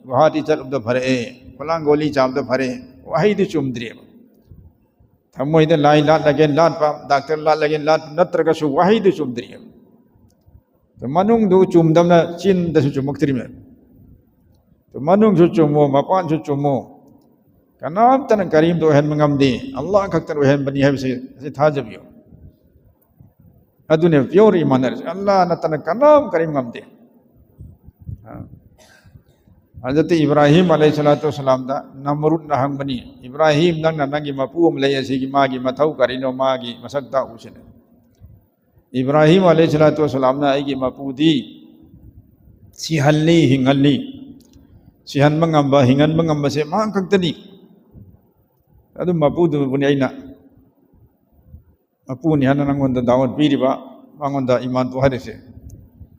वहाती चल द फरे फला गोली चाप द फरे वही दी चुमद्री थमोइद लाई लात लगे लात पाम डॉक्टर लात लगे लात नत्रगसु वही दी चुमद्री तो मनुंग दो चुमदम चिन दसु चुमक्त्री में तो मनुंग जो चुमो मपान जो चुमो कनाम तन करीम दो हन मंगम दे अल्लाह खक्तर वहन बनी है से था जबियो अदुने प्योर ईमान अल्लाह न तन कनाम करीम गम दे हजरत इब्राहिम अलैहिस्सलाम दा नमरुद न हंग बनी इब्राहिम नंग नंगी मपूम ले असी मागी मथौ करिनो मागी मसक्ता उछने इब्राहिम अलैहिस्सलाम ना आई मपूदी सिहल्ली हिंगल्ली सिहन मंगम हिंगन मंगम से मा खक्तनी अदु मपूद बुनि आइना मपूनि हन नंगोंद दावन पीरिबा मंगोंद ईमान तो हरेसे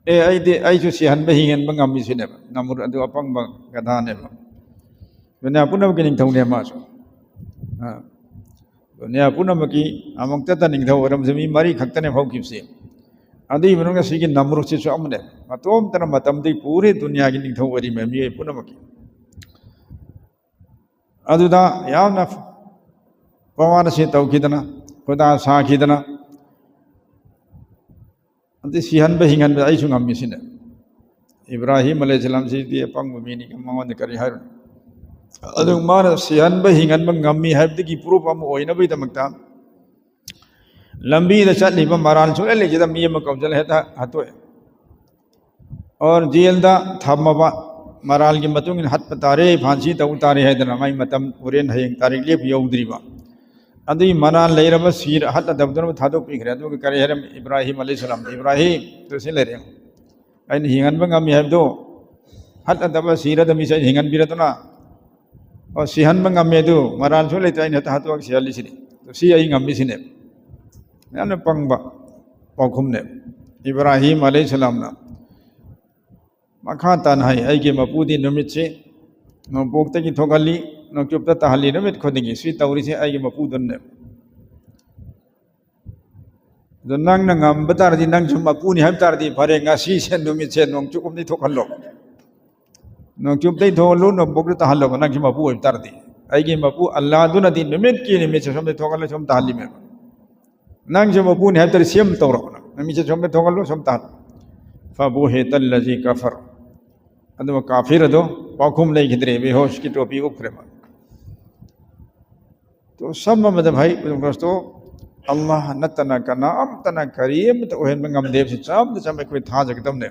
ए आइदे आइसु सिहन हिंगन मंगम मिसिने नमुर अदु अपंग गधाने दुनिया पुनम के निंथौने मासु दुनिया पुनम की अमंग तत निंथौ रम जमी मरी खक्तने भौ किपसे अदि मनोंग सिगी नमुर से अमने मतोम तना मतम दी पूरे दुनिया की निंथौ वरी में मी पुनम की अदुदा यावना पवान से तौखिदना खुदा साखिदना अंत सिहन हिंगन आइसु ngam इब्राहिम अलैहिस्सलाम से दी अपंग मीनी के मंगोंद करी हर अदु मान सिहनब हिंगनब ngami हाइबदगी प्रूफ अम ओइनबैदमक्ता लंबी the चलिब moral Sule लेजिदा me um causal हेता हतोय और जेल दा थमबा मराल की मतुंग हत तारे फांसी तौ तारे हैदना माई मतम उरेन हयंग तारीख लेप यौद्रीबा अदि मराल लेरब सीर हत दबदन थादोक पिखरे अदु करे हरम इब्राहिम अलैहिस्सलाम इब्राहिम तो से लेरे अइन हिंगनब ngami हाइबदो हत दब सीर द मिसे हिंगन बिरतना और सिहनब ngami दु मराल सुले ताइन हत हतोक सियालिसिनी तो सी अई ngami सिने याने पंगबा पौखुमने इब्राहिम अलैहिस्सलाम ना मखा तान है अगे मपूदी नुमित से नोपोक्त की थोगली नोचुप्त तहली नुमित खुदिगी स्वी तौरी से अगे मपूदने जो नंग नंगम बतारदी नंग जुम मपूनी हब तारदी फरे ngasi से नुमित से नोचुकुम दी थोखलो नोचुप दई थोलो नोपोक्त तहलो नंग जुम मपू हब तारदी अगे मपू अल्लाह दुन दी नुमित की नुमित से सोम थोगलो सोम तहली में नंग जुम मपूनी हब तारदी सेम तौरो नुमित से सोम थोगलो सोम तहल फबुहित अल्लज़ी कफर अदो काफिर अदो पौखुम ले खिदरे बेहोश की टोपी उखरे तो सब मद भाई दोस्तों अल्लाह नतना का नाम तना करीम तो ओहन ngam देव से चाम चम कोई था जगदम ने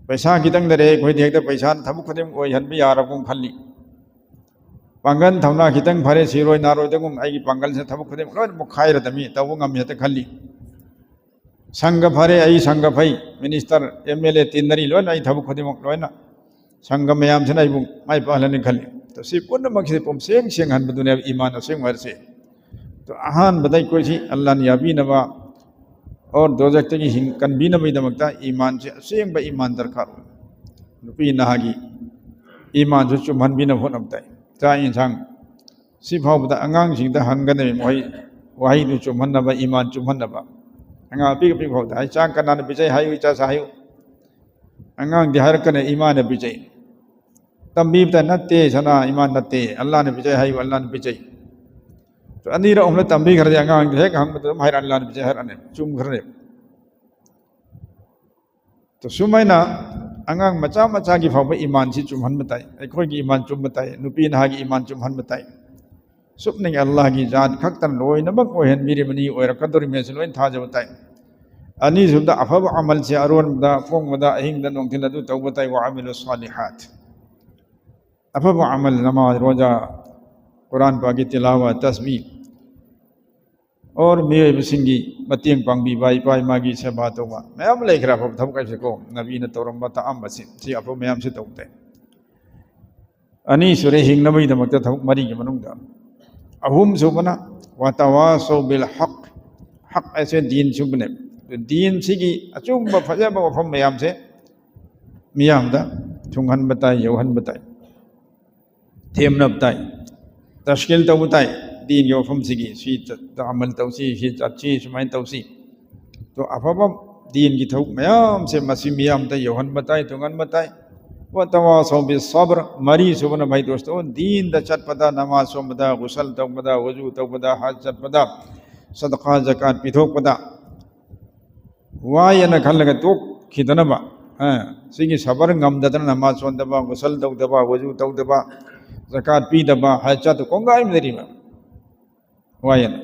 पैसा कितंग दरे कोई देखते पैसा थबु खदेम ओय हन भी यारगुम खल्ली पांगन थवना कितंग भरे सिरोय नारोय दगुम आगी पांगल से थबु खदेम लोय मुखाय रदमी तबु ngam हेते खल्ली संघ फरे आई संघ फई मिनिस्टर एमएलए तीनरी लोन आई थबु खदिमक लोयना संघ मयाम से नाइबु माइ पाहलनि खल्ली तो सि पुनमक से पम सेंग सेंग हन बदुने ईमान सेंग वरसे तो आहान बदाई कोई सी अल्लाह ने याबी नबा और दोजक की हिंग कनबी नबी दमकता ईमान से सेंग ब ईमान दरकार नुपी नहागी ईमान जो चुमहन भी न होनबताई चा इंसांग सि फावबदा अंगांग सिंगदा हंगने मोहि वाही नु चुमहन नबा ईमान चुमहन नबा अंगा पी पी भाव था चांग कना ने बिजय हायु इचा सायु अंगांग दिहार कने ईमान बिजय तंबीब त नते सना ईमान नते अल्लाह ने बिजय हायु अल्लाह ने बिजय तो अनीर उमले तंबी घर दे अंगांग दे हम तो माहिर अल्लाह ने बिजय हर अने चुम घर ने तो सुमैना अंगांग मचा मचा की भाव ईमान से चुमहन बताई अखोय की ईमान चुम बताई नुपी नहा की ईमान चुमहन बताई सुपने अल्लाह की जात खक्तन लोइनमक ओहन मिरिमनी ओइरकदोरि मेस लोइन थाजबताई अनि सुबदा अफब अमल से अरोनदा फोंगदा अहिंगदा नोंथिन अदु तौबताई व अमिलु सालिहात अफब अमल नमाज रोजा कुरान पाक की तिलावत तस्बीह और मेरे बिसिंगी मतियंग पांगबी बाई पाई मागी सेवा तौबा मैम लेखरा फब थब कैसे को नबी ने तौरम्बा ताम बसे सी अफब मैम से तौते अनि सुरे हिंगनबई दमकता थब मरी के मनुंगदा अहुम सुबना वतवासौ बिल हक हक ऐसे दीन सुबने दीन सिगी अचुंब फजब वफम मयाम से मियाम दा थुंगहन बताई यौहन बताई थेमन बताई तश्किल तो बताई दीन के वफम सिगी सी अमल तौसी सी अच्छी सुमाइन तौसी तो अफब दीन की थौक मयाम से मसी मियाम दा यौहन बताई थुंगहन बताई वतवासौ बिस्सब्र मरी सुबन भाई दोस्तों दीन द चटपदा नमाज सोमदा गुसल तौबदा वजू तौबदा हज चटपदा सदका ज़कात पिथोकपदा वायन खल्लग तो खिदनबा सिगी सबर ngमददन नमाज सोंदबा गुसल तौदबा वजू तौदबा ज़कात पीदबा हज चत कोंगाय मदरीमा वायन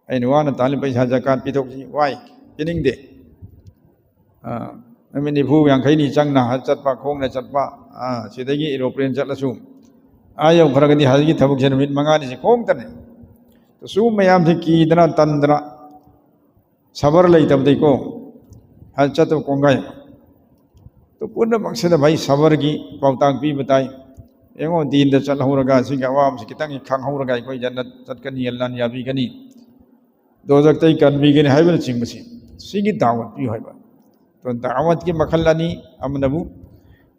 ऐन वाना ताले पैसा ज़कात पिथोकसी वाय पिनिंगदे मैं निफू यांखैनी चंगना हज चटपा खोंगना चटपा सिदगी एरोप्लेन चटलसु आयो खरगदी हजगी थबक से नुमित मंगानी से खोंगतने तो सु मयाम से कीदना तंदना सबर लेतबदई को हज चत कोंगाय तो पूर्ण मकसद भाई सबर की पाउतांग पी बताई एगो दीन द चलहौरगा सिग अवाम से कितंग खांगहौरगा कोई जन्नत चटकनी अल्लाह ने याबीगनी दोजक्तई कनबीगनी हाइबन चिंगबसी सिगी दावत पी हाइबा तो दावत की मखल्लानी अमनबु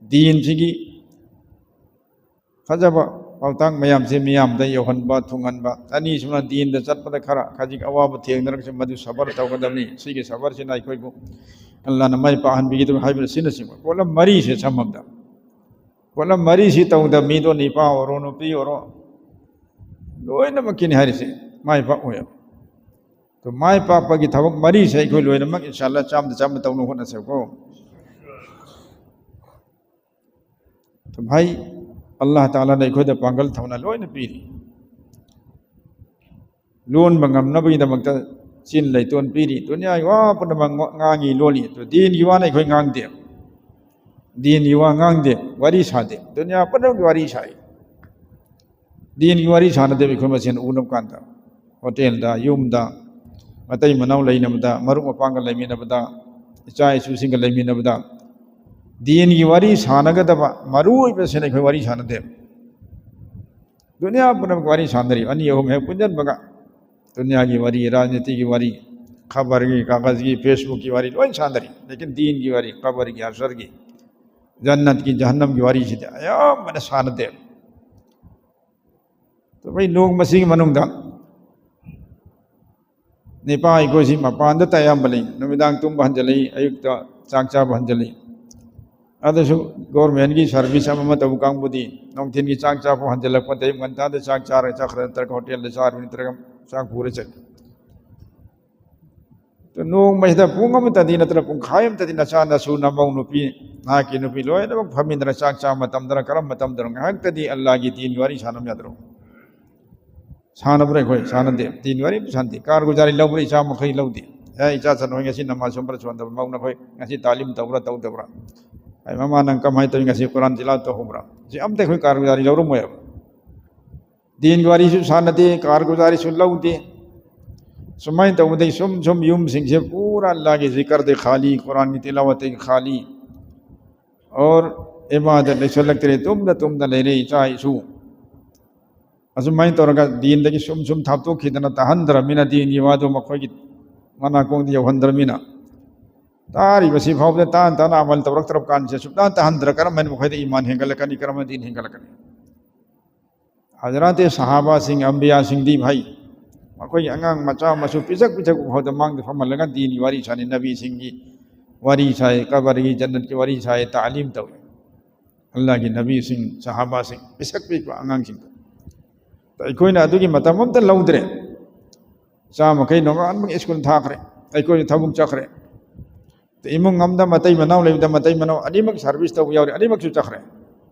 दीन सिगी फजब पाउतांग मयाम से मियाम द यौहनबा थुंगनबा अनी सुना दीन द चटपद खरा खाजिक अवाब थेंगनरक से मधु सबर तौगदमनी सिगी सबर से नाई कोई अल्लाह न माई पाहन बिगी तो हाइबन सिनसिम कोलम मरी से सममदा कोलम मरी से तौद मीदो निपा औरो नुपी औरो लोइनमक किन हारि से माई पा होया तो माई पापा की थबक मरी से कोई लोइनमक इंशाअल्लाह चाम तौनु होना से को तो भाई अल्लाह ताला ने अखोद पांगल थौना लोइन पीरी लोन बंगम नबीदमक चिन लेतोन पीरी दुनिया वा पुनमंग ngangi loli to din yuwa na khoi ngang de din yuwa ngang de wari sa de dunya panam wari sai din yuwari sa na de khoi ma sin unam kan da hotel da yum da matai manau leinam da maru mapang leimi na da chai su sing leimi na da din yuwari sa na ga da maru pe sin khoi wari sa na de dunya panam wari sa ndari ani yo me punjan baga दुनिया की वारी राजनीति की वारी खबर की कागज की फेसबुक की वारी लोग शानदारी लेकिन दीन की वारी कबर की असर की जन्नत की जहन्नम की वारी से आया मैंने शानद दे तो भाई लोग मसीह मनुंग दा नेपाल को सी मपान दा तयाम बली नमिदांग तुम बहंजली अयुक्त चाकचा बहंजली अदसु गवर्नमेंट की सर्विस अमम तब कांगबुदी नोंथिन की चाकचा बहंजलक पते मनता द चाकचा रे चखर तर होटल द चार मिनट तरक चाक पूरे चल तो नोंग महिदा पुंगम तदी नतर पुंखायम तदी नचा नसु नमौ नुपी ना की नुपी लोय दम फमिंद्र चाकचा मतम दर करम मतम दर हक तदी अल्लाह की तीन वारी शानम यादरो शानबरे कोई शानदे तीन वारी शांति कारगुजारी लौबरे इचा मखै लौदी ए इचा सन होय ngasi नमाज सोमबर सोंदब मौना खोय ngasi तालीम तौरा तौदबरा ai mama nang kamai to ngasi Quran tilawat to humra ji amte khoi कारगुजारी लौरो मोय दिन वारी सु शानदे कारगुजारी सु लौदे सुमाइन तो उदय सुम सुम युम सिंह से पूरा अल्लाह के जिक्र दे खाली कुरान की तिलावत खाली और इबादत ले लगते रहे तुम न ले रही चाहे सु असुमाइन तो रगा दीन दे सुम सुम थाप तो खिदना तहंदर मिना दीन ये वादो मखोई की मना कोंग दिया हंदर मिना तारी बसी भाव दे तान तान अमल तबरक तरफ कान से सुबह तहंदर करम मन मखोई दे ईमान हेंगल कनी करम दीन हेंगल कनी हजरत सहाबा सिंह अंबिया सिंह दी भाई कोई अंगांग मचा मसु पिजक पिजक बहुत मांग दे फमल लगा दीन वारी छाने नबी सिंह की वारी छाए कबर की जन्नत की वारी छाए तालीम तो अल्लाह की नबी सिंह सहाबा सिंह पिजक पिजक अंगांग सिंह तो कोई ना अदुगी मतम त लौदरे चा मखै नोगान मग स्कूल थाखरे कोई थबुक चखरे तो इमुंग ngамदा मतै मनाव लेबदा मतै मनाव अनिमक सर्विस तो यावरे अनिमक सु चखरे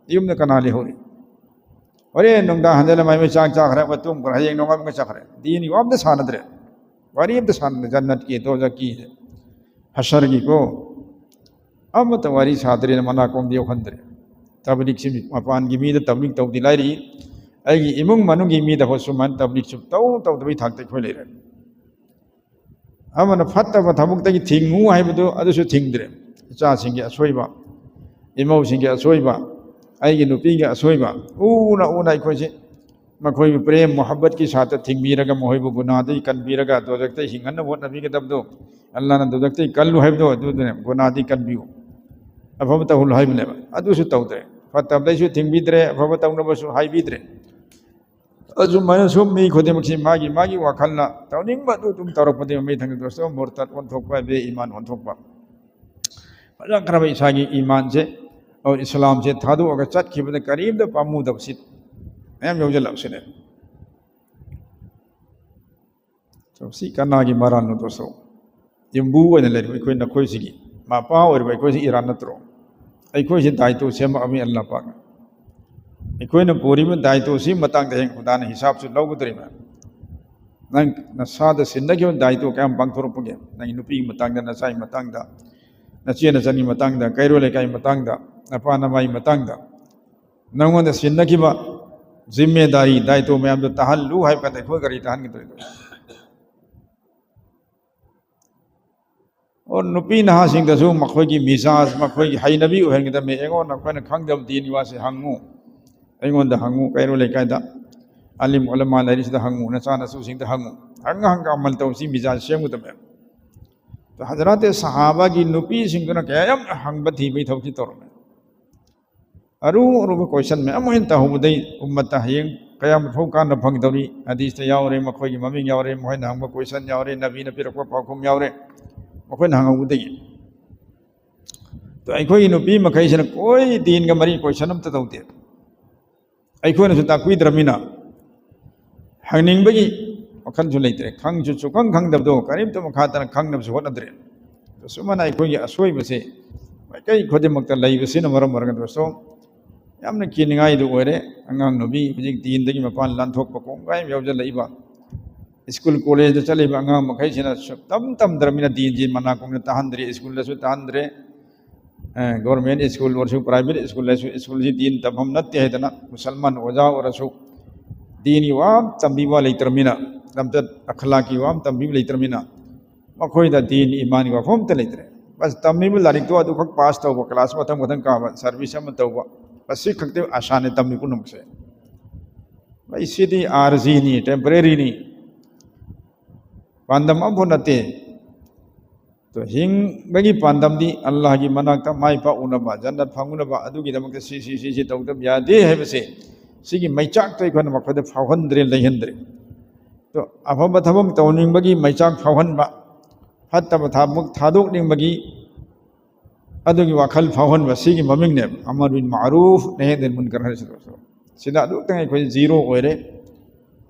युमने कनाले होरी अरे नोंदा हंदल माय में चाक चाक रहा तुम पर हयें नोंगा में चाक रहा दीन युवा में सानदरे वारी में सान जन्नत की दोजख की हशर की को अब तो वारी सादरे मना कों दियो खंदरे तबलीग से मपान की मीद तबलीग तो दिलारी अगी इमुंग मनु की मीद हो सुमन तबलीग सुब तो तभी थाकते खोले रहे अब न फत्तब थमुक तकी थिंगू है बदो अदसु थिंगदरे चा सिंगे असोइबा इमौ सिंगे असोइबा आई नुपी के असोइबा ऊना ऊना अखोसे मखोई प्रेम मोहब्बत की साथ थिंगबीरगा मोहबु गुनादि कनबीरगा दोजक्ते हिंगन वोट नबी के दबदो अल्लाह न दोजक्ते कल्लु हैबदो दुदने गुनादि कनबियो अफब तहुल हैबने अदुसु तौदरे फतबदैसु थिंगबीदरे अफब तौनबसु हाइबीदरे अजु मन सुम मी खोदे मखि मागी वाखलना तौनिंग बदु तुम तौरपदे मे थंग दोस्तो मुर्तद ओंथोकपा बे ईमान ओंथोकपा फजन करब इसागी ईमान से और इस्लाम से थादु अगर चट खिबदे करीब द पामु दबसित मैम योजल लक्षणे तो सी कना की मरान नो दोस्तो यम्बू वन ले कोई न कोई सिगी मापा और कोई सी ईरान नत्रो कोई से दायित्व सेम अमी अल्लाह पाक कोई न पूरी में दायित्व सी मतंग दे खुदा ने हिसाब से लौगदरे में नंग नसाद सिंदगी दायित्व काम पंगथोरपगे नंग नुपी मतंग द नसाई मतंग द नचे नचनी मतंग द कैरो लेकाई मतंग द नपा नमाई मतंग द नंगों द सिंदगी बा जिम्मेदारी दायित्व में हम तहल्लु है पता कोई करी तहन के तो और नुपी नहा सिंह दसु मखोई की मिजाज मखोई की हाई नबी उहन के में एगो न कोन खंगदम दीन वासे हंगु एगो द हंगु कैरो लेकाई द अलिम उलमा लरिस द हंगु नचा नसु सिंह द हंगु हंग हंग अमल तो सी मिजाज सेम त में तो हजरत सहाबा की नुपी सिंह न कयम हंग बथी बई थौकी तोर में अरु क्वेश्चन में अमोइन तहुबदई उम्मत हयें कयाम फौका न फंगदौरी हदीस त यावरे मखोई की ममिंग यावरे मोहन हंग क्वेश्चन यावरे नबी न पिरक पाखुम यावरे मखोइन हंगबदई तो अखोई नुपी मखैसन कोई दीन का मरी क्वेश्चन अम तौते अखोइन सु ताकुइद्रमिना हंगनिंगबगी वखल सु लेतरे खंग सु सुखंग खंगदबदो करीम तो मखातन खंगनब सु होनद्रे तो सुमन अखोई असोई बसे कई खोदे मक्ता लई बसे न मरम मरगन दोस्तों ꯌꯥꯝꯅ ꯀꯤꯅꯤꯡꯉꯥꯏꯗꯨ ꯑꯣꯏꯔꯦ ꯑꯉꯥꯡ ꯅꯨꯕꯤ ꯍꯧꯖꯤꯛ ꯗꯤꯟꯗꯒꯤ ꯃꯄꯥꯟ ꯂꯥꯟꯊꯣꯛꯄ ꯀꯣꯡꯒꯥꯏ ꯌꯥꯎꯖꯜꯂꯛꯏꯕ ꯁ꯭ꯀꯨꯜ ꯀꯣꯂꯦꯖꯗ ꯆꯠꯂꯤꯕ ꯑꯉꯥꯡ ꯃꯈꯩꯁꯤꯅ ꯇꯝꯗ꯭ꯔꯕꯅꯤꯅ ꯗꯤꯟꯁꯤ ꯃꯅꯥ ꯀꯣꯡꯅ ꯇꯥꯍꯟꯗ꯭ꯔꯦ ꯁ꯭ꯀꯨꯜꯗꯁꯨ ꯇꯥꯍꯟꯗ꯭ꯔꯦ गवर्नमेंट स्कूल और प्राइवेट स्कूल स्कूल से दीन तफम नत्ते है मुसलमान ओजा और दीन की वाम तंबीबा लेतरमीना लमचत अखला की वाम तंबीब लेतरमीना मखोइद दीन ईमान की वफम ते लेतरे बस तंबीब लारिक तो अदु खक पास तौब क्लास मथंग मथंग काब सर्विस अम तौब बस सि खक्ते आसान तंबीब नुमसे भाई सिदी आरजी नी टेम्परेरी नी पांदम अम्फो नते तो हिंग बगी पांदम दी अल्लाह की मनाक्ता माई पा उनबा जन्नत फंगुनबा अदुगी दमक सी तौदम यादे है बसे सिगी मैचाक तो इखन मखद फावहंद्रे लेहंद्रे तो अफब थबम तौनिंग बगी मैचाक फावहनबा फत्तब थामुक थादोक निंग बगी अदुगी वाखल फावहनबा सिगी ममिंग ने अमर बिन मारूफ नहे दिन मुनकर हर सिदा अदुक तंग इखोय जीरो ओइरे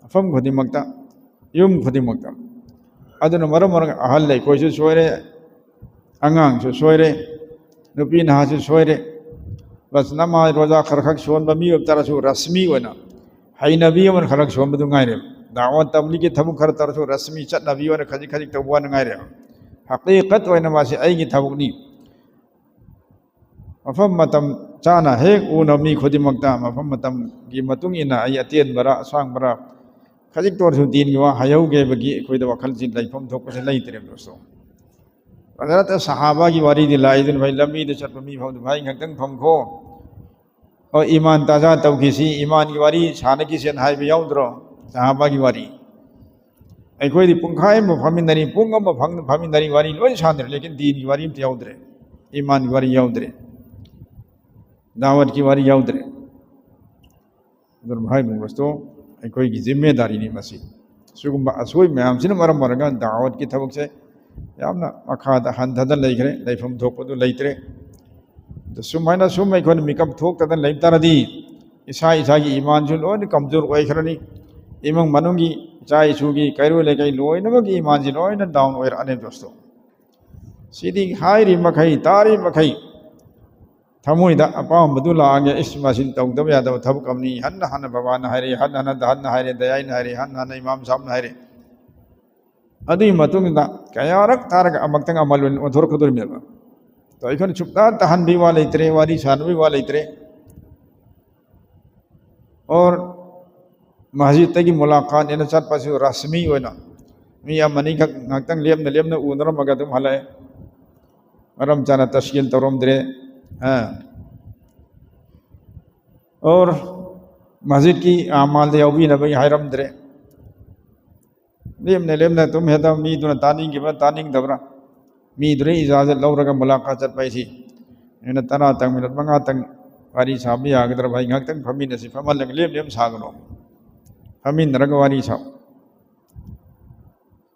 अफम खुदिमक्ता युम खुदिमक्ता अदुन मरम मरम अहल ले कोई सोयरे अंगांग सोयरे नुपी नहा सोयरे बस नमा रोजा खरखक सोन बमी तरसु रस्मी होना हाई नबी मन खरक सोन बदु गायरे दावत तबलीग की थबु खर तरसु रस्मी चट नबी वन खजी खजी तबुआ गायरे हकीकत होना मासे आई थबुनी मफम मतम चाना हेक उन मी खुदिमक्ता मफम मतम की मतुंग इना आई अतेन बरा सांग बरा खजिक तोरसु दीन की वा हयौगे बगी कोई वखल से लाइफम थोपसे लेतरे दोस्तों हजरत सहाबा की वारी दिलाइदिन भाई लंबी दे चट मी फम भाई ngakdang फमखो और ईमान ताजा तौखिसी ईमान की वारी साने की सेन हाई याउद्रो सहाबा की वारी अखोई पुंखाय म फमिनरी पुंग म फमिनरी वारी लोय सानद्रे लेकिन दीन की वारी त याउद्रे ईमान की वारी याउद्रे दावत की वारी याउद्रे भाई दोस्तों अखोई की जिम्मेदारी नहीं मसी सुगुम्बा असोई मैमसिन मरम मरगा दावत की थबक से यामना मखादा हंधदा लेखरे लेफम थोपदु लेतरे तो सुमाइना सुम अखोन मिकप थोक्तदा लेतरदी इसा इसा की ईमान सु लोन कमजोर ओइखरनी इमंग मनुंगी चाय सुगी कैरो लेकै लोइनबगी ईमान सि लोइन डाउन ओइर अने दोस्तों सिदी हाइरी मखै तारी मखै थमोइदा अपाम बदु लागे इस मसिन तौदब यादव थब कमनी हन्न हन्न भगवान हायरे हन्न हन्न दहन हायरे दयाइन हायरे हन्न हन्न इमाम साहब हायरे अदि मतुंगदा कयारक तारक अमक्तंग अमलुन ओथोर खदुर मेबा तो इखन चुपता तहन भी वाले इतरे वारी सान भी वाले इतरे और मस्जिद की मुलाकात इन चट पसु रस्मी होना मी अमनी खक ngaktang लेमना उनरम मगा तुम हले मरम चाना तशकील तरोम दरे और मस्जिद की आमाल दे अभी न भाई हायरम दरे लेमने तुम है तो मी दुना तानिंग के बाद तानिंग दबरा मी दुरे इजाजत लौरगा मुलाकात चट पैसी इन तना तंग मिनट मंगा तंग वारी साबी आगदर भाई ngaktang फमिन से फमल लेम सागनो फमिन रग वारी साब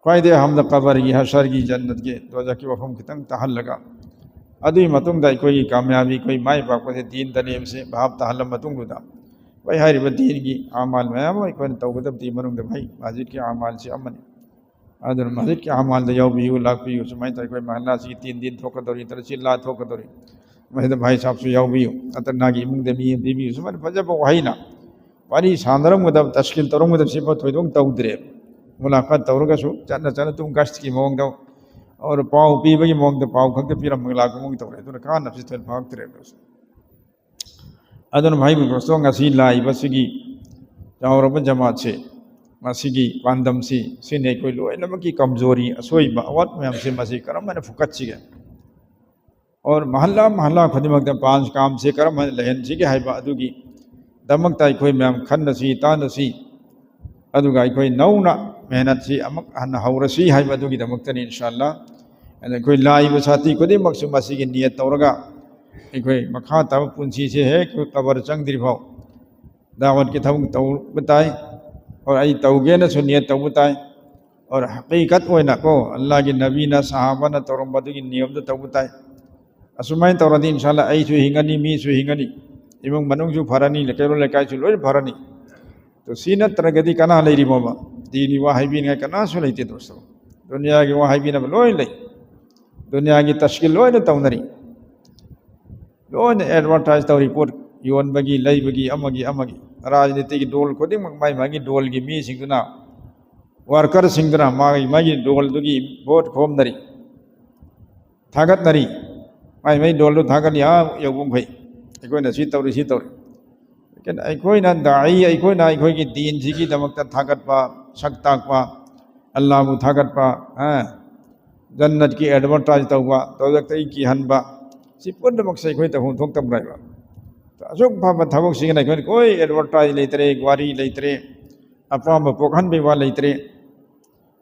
ख्वाइदे हमद कबर की हशर की जन्नत के दोजख की वफम खितंग तहल लगा अदुई मतुंगदा कोई कामयाबी कोई माई पाक से दीन तनेम से भाव तहलम मतुंगदा भाई हारिब दीन की आमाल मैम कोई तौगदब दी मनुंग भाई मस्जिद के आमाल से अमन अदर मस्जिद के आमाल दे यौबियु लाखबियु सुमाई तक कोई महल्ला से 3 दिन थोकदोरी तर चिल्ला थोकदोरी मस्जिद भाई साहब से यौबियु अतना की इमुंग दे मी बीबी सुमन फजब वहीना वारी सांदरम गदब तशकील तरों गदब सिफत होइदों तौद्रे मुलाकात तौरगसु चन तुम गश्त की मोंग दो और पाव पीबगी मोंग दो पाव खक पीरम मंगला को मोंग तौरे तो कान नफस थल फाक्तरे दोस्तों अदन भाई दोस्तों ngasi lai basigi जावरब जमात से मसीगी पांदम सी सिने कोई लोइनम की कमजोरी असोई बावत मैम से मसी करम मैंने फुकत सिगे और महल्ला महल्ला खुदिमक पांच काम से करम लहन सिगे हाइबा अदुगी दमकता कोई मैम खन्नसी तानसी अदुगा कोई नौना मेहनत सी अमक हन हौरसी हाइबा अदुगी दमकतनी इंशाअल्लाह अने कोई लाइब साथी खुदिमक सु मसीगी नियत तौरगा कोई मखा तब पुंसी से है कोई कबर चंगद्री भाव दावत की थब तौ बताए और आई तौगे न सुनियत तौ बताए और हकीकत होना को अल्लाह की नबी न सहाबा न तौरबदु की नियम तौ बताए असुमाइन तौरदी इंशाअल्लाह आई सु हिंगनी मी सु हिंगनी इमंग मनुंग सु फरनी लेकेरो लेकाय सु लोय फरनी तो सीन तरगदी कना लेरी मोबा दीनी वाहिबी ने कना सु लेते दोस्तों दुनिया की वाहिबी न लोय ले दुनिया की तशकील लोय न तौनरी लोन एडवर्टाइज तौरी पोट योनबगी लैबगी अमगी राजनीति की डोल खुदिमक माई मागी डोल की मी सिंगना वर्कर सिंगना मागी डोल दुगी वोट खोमनरी थागतनरी माई माई डोल थागत या यौबुंग भई अखोइना सी तौरी लेकिन अखोइना दाई अखोइना अखोइगी दीन सिगी दमकता थागतपा सक ताकपा अल्लाह बु थागतपा जन्नत की एडवर्टाइज तौबा तौजक्तई की हनबा सी पुनमक से अखोइ तहुं थोक्तमराइबा असुक फाबा थबक सिगना अखोइ कोई एडवर्टाइज लेतरे ग्वारी लेतरे अपाम पोखनबे वा लेतरे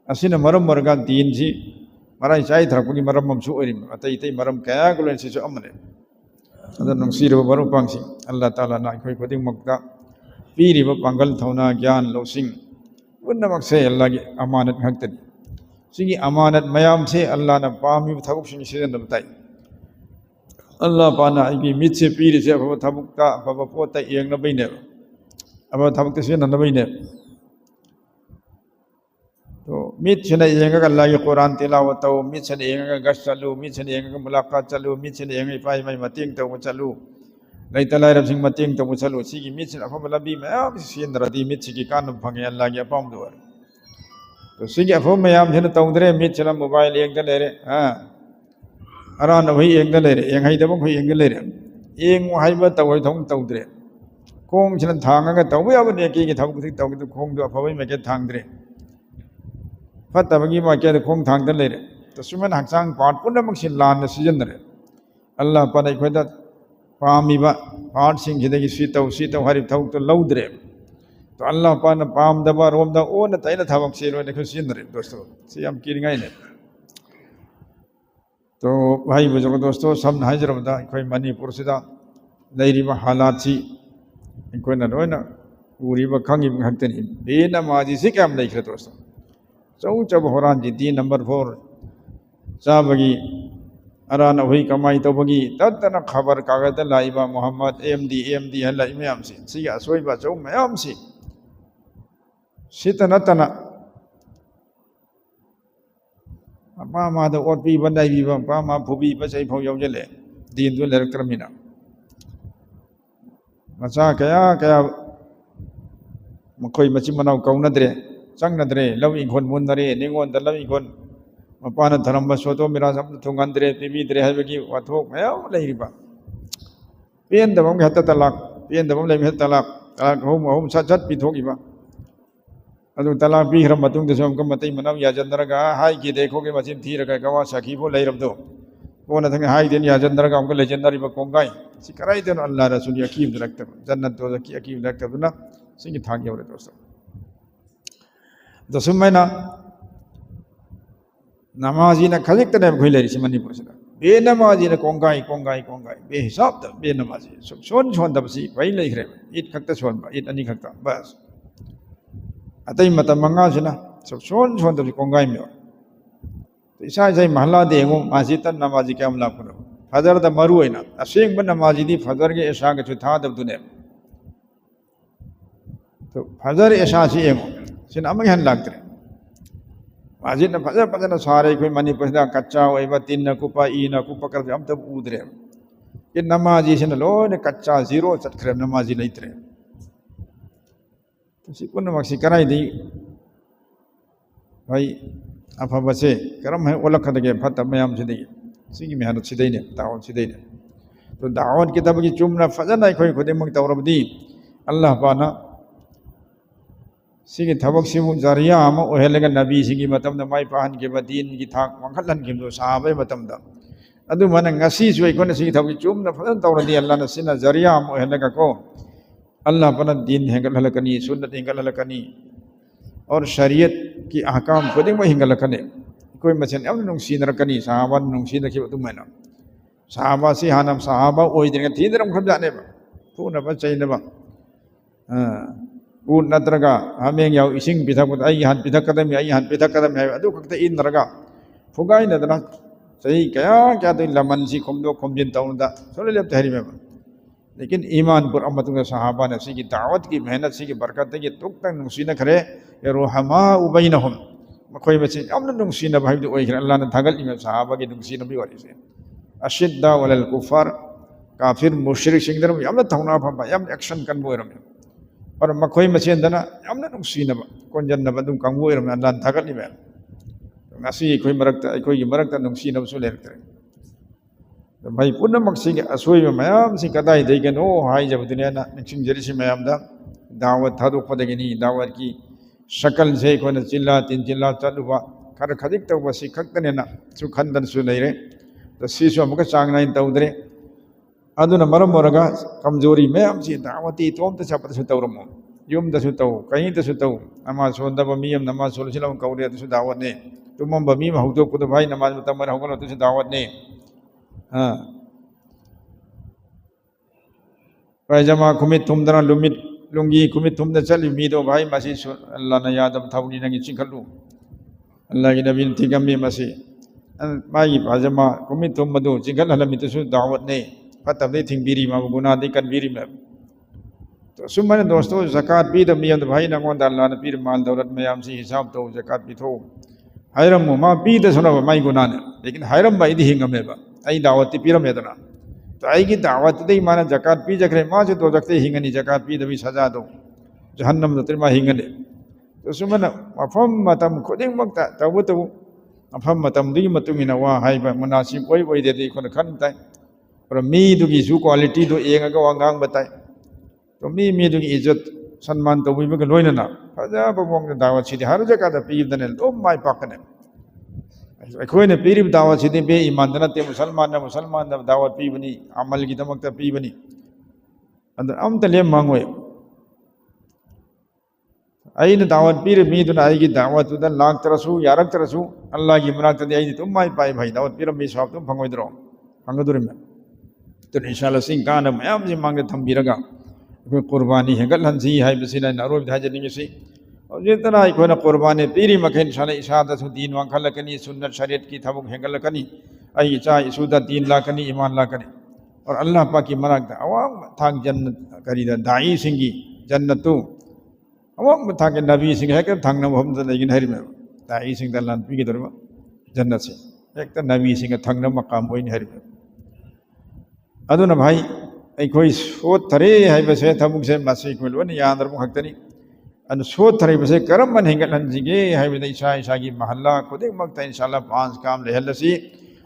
असिना मरम मरगा दीन सी मराई चाई थरकपगी मरम ममसु ओइरिम अतै तै मरम कया गुलन सिसु अमने अदा नंगसिरबा मरम पांगसि अल्लाह ताला ना अखोइ खुदिमकता पीरिबा पांगल थौना ज्ञान लौसिंग पुनमक से अल्लाह की अमानत हक्तनी सिगी अमानत मयाम से अल्लाह ना पामी थबक सिंग सिजन बताई अल्लाह पाना की मित से पीर से अब थबकता अब पोता येंग नबईने अब थबकते से नबईने तो मित से येंग अल्लाह की कुरान तिलावत हो मित से येंग गश चलू मित से येंग मुलाकात चलू मित से येंग पाई माई मतिंग तो चलू लैता लाइरब सिंग मतिंग तो चलू सिगी मित से अफब लबी मयाम सिंदरदी मित से की कान फंगे अल्लाह की अपाम दुआर तो सिगी अफब मयाम से तौदरे मित से मोबाइल येंग लेरे अरान वही येंग लेरे येंग हाइदब वही येंग लेरे येंग हाइब तवै थों तौदरे खोंग से थांगा तौब याबने की थबक तौग खोंग दो अफबई मेके थांगद्रे फतबगी माके खोंग थांगद लेरे तो सुमन हक्सांग पार्ट पुनमक से लान सिजनरे अल्लाह पाना अखोइदा पामीबा पार्ट सिंग जिदगी सी तौ हरि थौक तो लौद्रे तो अल्लाह पाना पामदबा रोमदा ओन तैना थबक से रोने खु सिजनरे दोस्तों से हम किरिंगाई ने तो भाई बुजुर्ग दोस्तों सब हाजिरबदा अखोइ मणिपुर सिदा लैरिबा हालात सी अखोइना लोइना उरिबा खंगिब हक्तनी बेनमाजी से क्या लेखरे दोस्तों चौ चब होरान जी दी नंबर 4 चाबगी अरान वही कमाई तौबगी तदना खबर कागज लाइबा मोहम्मद एमडी हल्ला इमयाम सी असोइबा चौ मयाम सी सितनतना अपा माद ओटपी बंदाइबीबा अपा मा फुबी बसै फौ यौजले दीन दु लेरक्रमिना मचा कया मखोइ मचि मनाव कौनद्रे चंगनद्रे लव इंखोन मुनरे निंगोन द लव इंखोन मपान धरम सोतो मिरा सब थुंगंद्रे पीबीद्रे हाइबगी वाथोक मयाम लेरिबा पेन दबम हत तलाक पेन दबम लेम हत तलाक होम सत पिथोगिबा अदु तलाक पीखर मतुंग दसम कम मतै मनम याजंदरगा हाई की देखोगे मचिन थीरगा गवा सखीबो लेरबदो कोन थंग हाई देन याजंदरगा हमको लेजेंडरीबा कोंगाई सि कराई देन अल्लाह रसूल यकीब दरकत जन्नत तो की यकीब दरकत ना सिंग थांगे और दोस्तों दसुमैना नमाजी ना खजिक तने खोइ लेरिसि मणिपुर सिदा बे नमाजी ना कोंगाई बे हिसाब द बे नमाजी सोन दबसी भई लेखरे ईद खक्ता सोनबा ईद अनि खक्ता बस अतई मत मंगा सिना सोन दबसी कोंगाई मे तो इसा इसा महल्ला देगो माजी तन नमाजी क्या अमला पुनो फजर द मरु होइना असेंग बन नमाजी दी फजर के ऐसा के था दब दुने तो फजर ऐसा सी एमो सिन अमग हन लागत्रे माजी न फजर सारे कोई मणिपुर दा कच्चा ओइबा तीन न कुपा ई न कुपा कर हम तब उदरे ये नमाजी सिन लोने कच्चा जीरो चटखरे नमाजी लेत्रे तो सिकुन मक्सी कराई दी भाई अफबसे करम है ओलखदगे फत मयाम सिदे सिगी मेहनत सिदैने दावत सिदैने तो दावत की तब की चुमना फजना कोई खुदे मग तौरबदी अल्लाह पाना सिगी थबक सिमु जरिया हम ओहेलगा नबी सिगी मतम द माई पाहन के बदीन की थाक वंखलन के दो साहबे मतम द अदु मन ngasi सुई कोन सिगी थबक चुमना फजन तौरदी अल्लाह न सिना जरिया हम ओहेलगा को अल्लाह पना दीन हेंगल हलकनी सुन्नत हेंगल हलकनी और शरीयत की अहकाम खुदिंग में हिंगल कने कोई मसन अब नुंसी नरकनी साहबा नुंसी नखि तुमैना साहबा से हानम साहबा ओइदिन थीदरम खब जाने बा फुन बा चैनबा उ नत्रगा हमें याव इसिंग पिथक आई हान पिथक कदम आई हान पिथक कदम है अदु खक्ता इन नरगा फुगाई नदना सही क्या तो लमन सी खुमदो खुमजिन तौनदा सोले लेप तहरी में लेकिन ईमान पर अम्मतुंग सहाबा ने सी की दावत की मेहनत सी की बरकत की तुक तक नुंसी न करे या रुहमा उबैनहुम मखोई बचे अमन नुंसी न भाई ओइ अल्लाह ने थागल इमे सहाबा की नुंसी न भी वाली से अशिद्दा वलल कुफार काफिर मुशरिक सिंगदर यामना थौना फंबा याम एक्शन कन बोरम और मखोई मसेंदना यामना नुसीनब कोंजनब दुम कांगबो ओरम अल्लाह थागतली बे ngasi khoi marakta khoi gi marakta nungsinab su lektre भाई पुनमक से असोई मैम से कदाई देगनो हाई जब दुनिया ना निक्षिंग जरिसी मैम दा दावत थादोखपदगिनी दावत की शकल से कोन चिल्ला तीन चिल्ला चलुवा खर खदिक तब बसी खक्तने ना सु खंदन सु लेरे तो सीसु अमुक चांग नाइन तौद्रे अदुना मरम मोरगा कमजोरी मैम से दावती तोम त छपत सु तौरमो युम दसु तौ कहीं दसु तौ नमाज सोंदब मियम नमाज सोलसिलम कौरे दसु दावत ने तुमम बमी हौदो कुद भाई नमाज तमर होगलो दसु दावत ने हाँ पैजामा कुमित तुमदना लुमित लुंगी कुमित तुमद चल मीदो भाई मसी अल्लाह ने यादव थाउनी नंगी चिखलु अल्लाह की नबी ने थिगम्मी मसी माई पैजामा कुमित तुमदो चिखल हलमितसु दावत ने फतबदे थिंगबिरी मा गुना दे कनबिरी में तो सुमन दोस्तों ज़कात पी द मियम भाई नंगों अल्लाह ने पीर माल दौलत में हम से हिसाब तो ज़कात पी थो हैरम मा पी द सुना माई गुना ने लेकिन हैरम भाई दी हिंगमे बा आई दावत पीरम एदना तो आई की दावत दे माना ज़कात पी जखरे मां से तो जखते हिंगनी ज़कात पी दबी सजा दो जहन्नम तो तिरमा हिंगने तो सुमन मफम मतम खुदिंग मक्ता तब तो मफम मतम दी मतुमिना वा हाई बा मुनासिब ओई दे कोन खन ताई और मी दुगी सु क्वालिटी दो एंगा वांगांग बताई तो मी दुगी इज्जत सम्मान तो भी मग लोइना फजा बमोंग दावत सिदि हर जगह दा पीदने तो माई पाकने अखोने पीरिब दावत सिदि बे ईमान दना ते मुसलमान दा दावत पीबनी अमल की दमक पीबनी अंदर अमत ले मांगोय अइन दावत पीर मी दुना आई की दावत दा लाख तरसु यारक तरसु अल्लाह की मनाक दे आई तुम माई पाई भाई दावत पीर मी साहब तुम फंगोइद्रो फंगदुरिम तो इंशाल्लाह सिंह कान मयाम जी मांगे थंबिरगा कुर्बानी है गल हंसी है बसिना नरोब धाजनी से और जितना इकोना कुर्बानी पीरी मखे इंशाल्लाह इशादत दीन वांखल कनी सुन्नत शरीयत की थबुक हेगल कनी आई चा इसुदा दीन ला कनी ईमान ला कनी और अल्लाह पाक की मराक अवाम थाक जन्नत करीदा दाई सिंगी जन्नतु अवाम थाक नबी सिंह है के थांग मोहम्मद लेकिन हरि में दाई सिंह दल्लान पी के दरवा जन्नत से एक त नबी सिंह थांग मकाम होइन हरि में अदुना भाई अखोई सोथरे है थमुक से मसी को लोन यादर खतनी सोथरे बसे करम हेंगलहनसीगे है इसा इसा की महल्ला खुद इंशाल्लाह 5 काम लेहलसी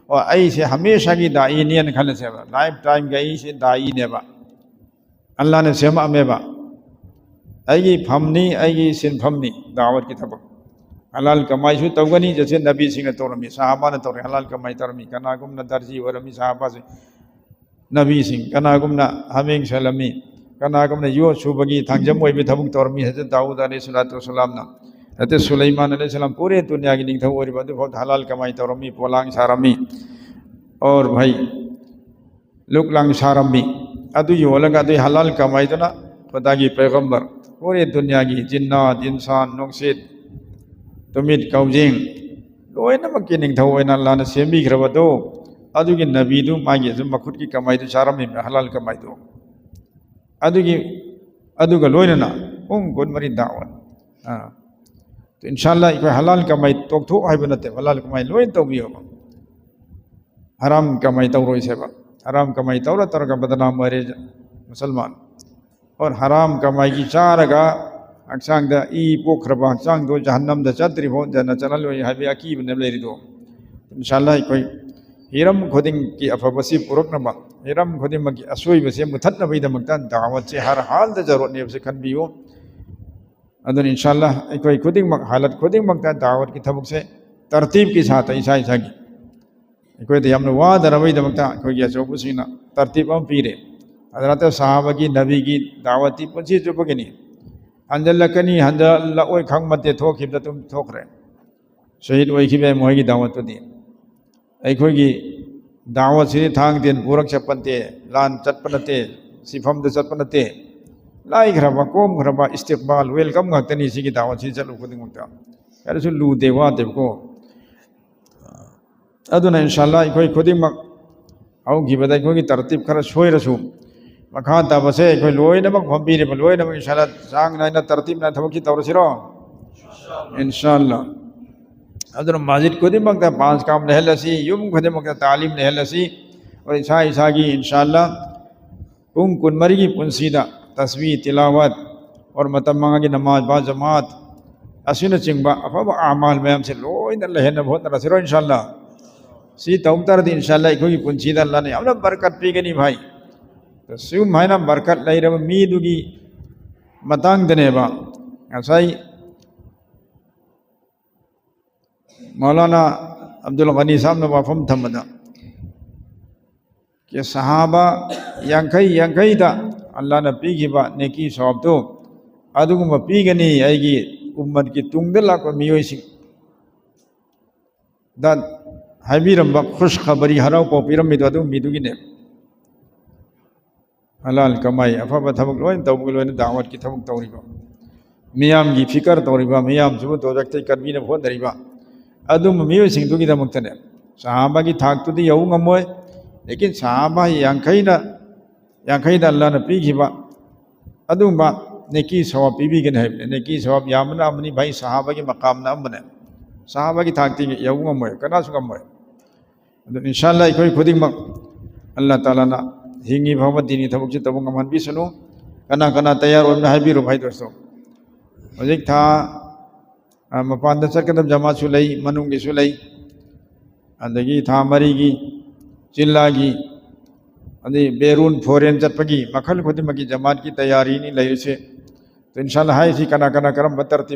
और आई से हमेशा की दाई ने खलसे लाइफ टाइम गई से दाई नेबा अल्लाह ने सेमेबा आई फमनी आई सिनफमनी दावत की थबक हलाल कमाई तौगनी जैसे नबी सिंह तौरमी साहबा ने तौर हलाल कमाई तौरमी कनागुमना दर्जी वरमी साहबा से नबी सिंह कनागुमना हमें सलमी कनागुमना यो सुबगी थांजम ओइबे थबुक तौरमी हजरत दाऊद अलैहिस्सलाम ना हजरत सुलेमान अलैहिस्सलाम पूरे दुनिया की निंगथौ ओरिबा बहुत हलाल कमाई तौरमी पोलांग सारमी और भाई लुकलांग सारमी अदु योलगा अदु हलाल कमाई तो ना खुदा की पैगंबर पूरे दुनिया की जिन्नात इंसान नुक्सित तुमित कौजिंग लोइनमक की निंगथौ ओइना अल्लाह ने सेमीख्रबदो अदुगी नबीदु मागी मखुद की कमाई तो सारमी हलाल कमाई तो अदुगा लोइना गुड मरी दावत तो इंशाल्लाह इको हलाल कमाई तोक्थो हाइबे नते हलाल कमाई लोइन तौबियो हराम कमाई तौरोइ सेबा हराम कमाई तौरा तरगा बदनाम मरे मुसलमान और हराम कमाई की चारगा हक्सांग दा ई पोखरबा हक्सांग दो जहन्नम दा चतरी भो जना चललोइ हाइबे अकीब ने लेरिदो इंशाल्लाह इको हिरम खुदिंग की अफबसी पुरकनमा हिरम खुदिंग की असोइबसे मुथतनबैदमक्ता दावत से हर हाल द जरूरत ने से खनबियो अदन इंशाल्लाह कोई खुदिंग हालत खुदिंग दावत की थबुक से तरतीब के साथ ऐसा ऐसा की कोई तो हमने वाह दरबैदमक्ता कोई अचौबुसिना तरतीब हम पीरे हजरत साहब की नबी की दावती पुंसी चुपगनी हंजलकनी हंजल ओय खंग मते थोखिबदा तुम थोखरे शहीद ओइखिबे मोहगी दावत दी अखोगी दावत से थांग दिन पूरक चपनते लान चटपनते सिफम the चटपनते lie Kharba come Kharba इस्तेकबाल welcome गतनी सी की दावत से चलो खुद मुक्ता यार सु लू देवा देव को अदुना इंशाल्लाह कोई खुद मक आउ की बदा कोई तरतीब खर सोय रसु मखा तबसे कोई लोय नमक भंबी रे लोय नमक इंशाल्लाह सांग ना तरतीब ना थबकी तौरसिरो इंशाल्लाह अदर माजिद खुद मकता 5 काम लहलसी युम खुद मकता तालीम लहलसी और ईसा ईसा की इंशाल्लाह पुंग कुनमरी की पुंसीदा तस्वीर तिलावत और मतमांगा की नमाज बा जमात असिन चिंबा अफब आमाल मैम से लोइना लहन बहुत नरसिरो इंशाल्लाह सी तौतर दी इंशाल्लाह इकोई पुंसीदा अल्लाह ने हमने बरकत पीगनी भाई तो सिउ मायना बरकत लैरब मीदुगी मतंग दनेबा असai मौलाना अब्दुल गनी साहब ने वाफम थमदा कि सहाबा यांखई दा अल्लाह ने पीगिबा नेकी सवाब तो अदुगुम पीगनी आएगी उम्मत की तुंगद लाको मियोइसिंग दा हाइबिरंबा खुश खबरी हराव पोपिरम मिदु मिदुगिने हलाल कमाई अफब थबक लोइन तबक लोइन दावत की थबक तौरिबा मियाम की फिकर तौरिबा मियाम सुबह तो जगते करबीने फोन दरिबा अदुम मियोइसिंग दुगी दमक्तने सहाबा की थाकतुदी यऊ ngमोय लेकिन सहाबा यांखई अल्लाह ने पीगिबा अदुबा नेकी सवाब पीबीगन है नेकी सवाब यामना अमनी भाई सहाबा की मकाम ना अमने सहाबा की थाकती यऊ ngमोय कना सु ngमोय अदु इंशाअल्लाह कोई खुदिमक अल्लाह ताला ना हिंगी भवत दीनी थबक से तबक ngमन भी सुनो कना कना तैयार होना है बीरो भाई दोस्तों हजिक था मपान चकदम जमात सुलई मनुंगी सुलई अदगी था मरी की चिल्ला की अदे बेरून फोरेन चटपगी मखल खुदिमकी जमात की तैयारी नहीं लई से तो इंशाल्लाह है इसी कना कना करम बतरती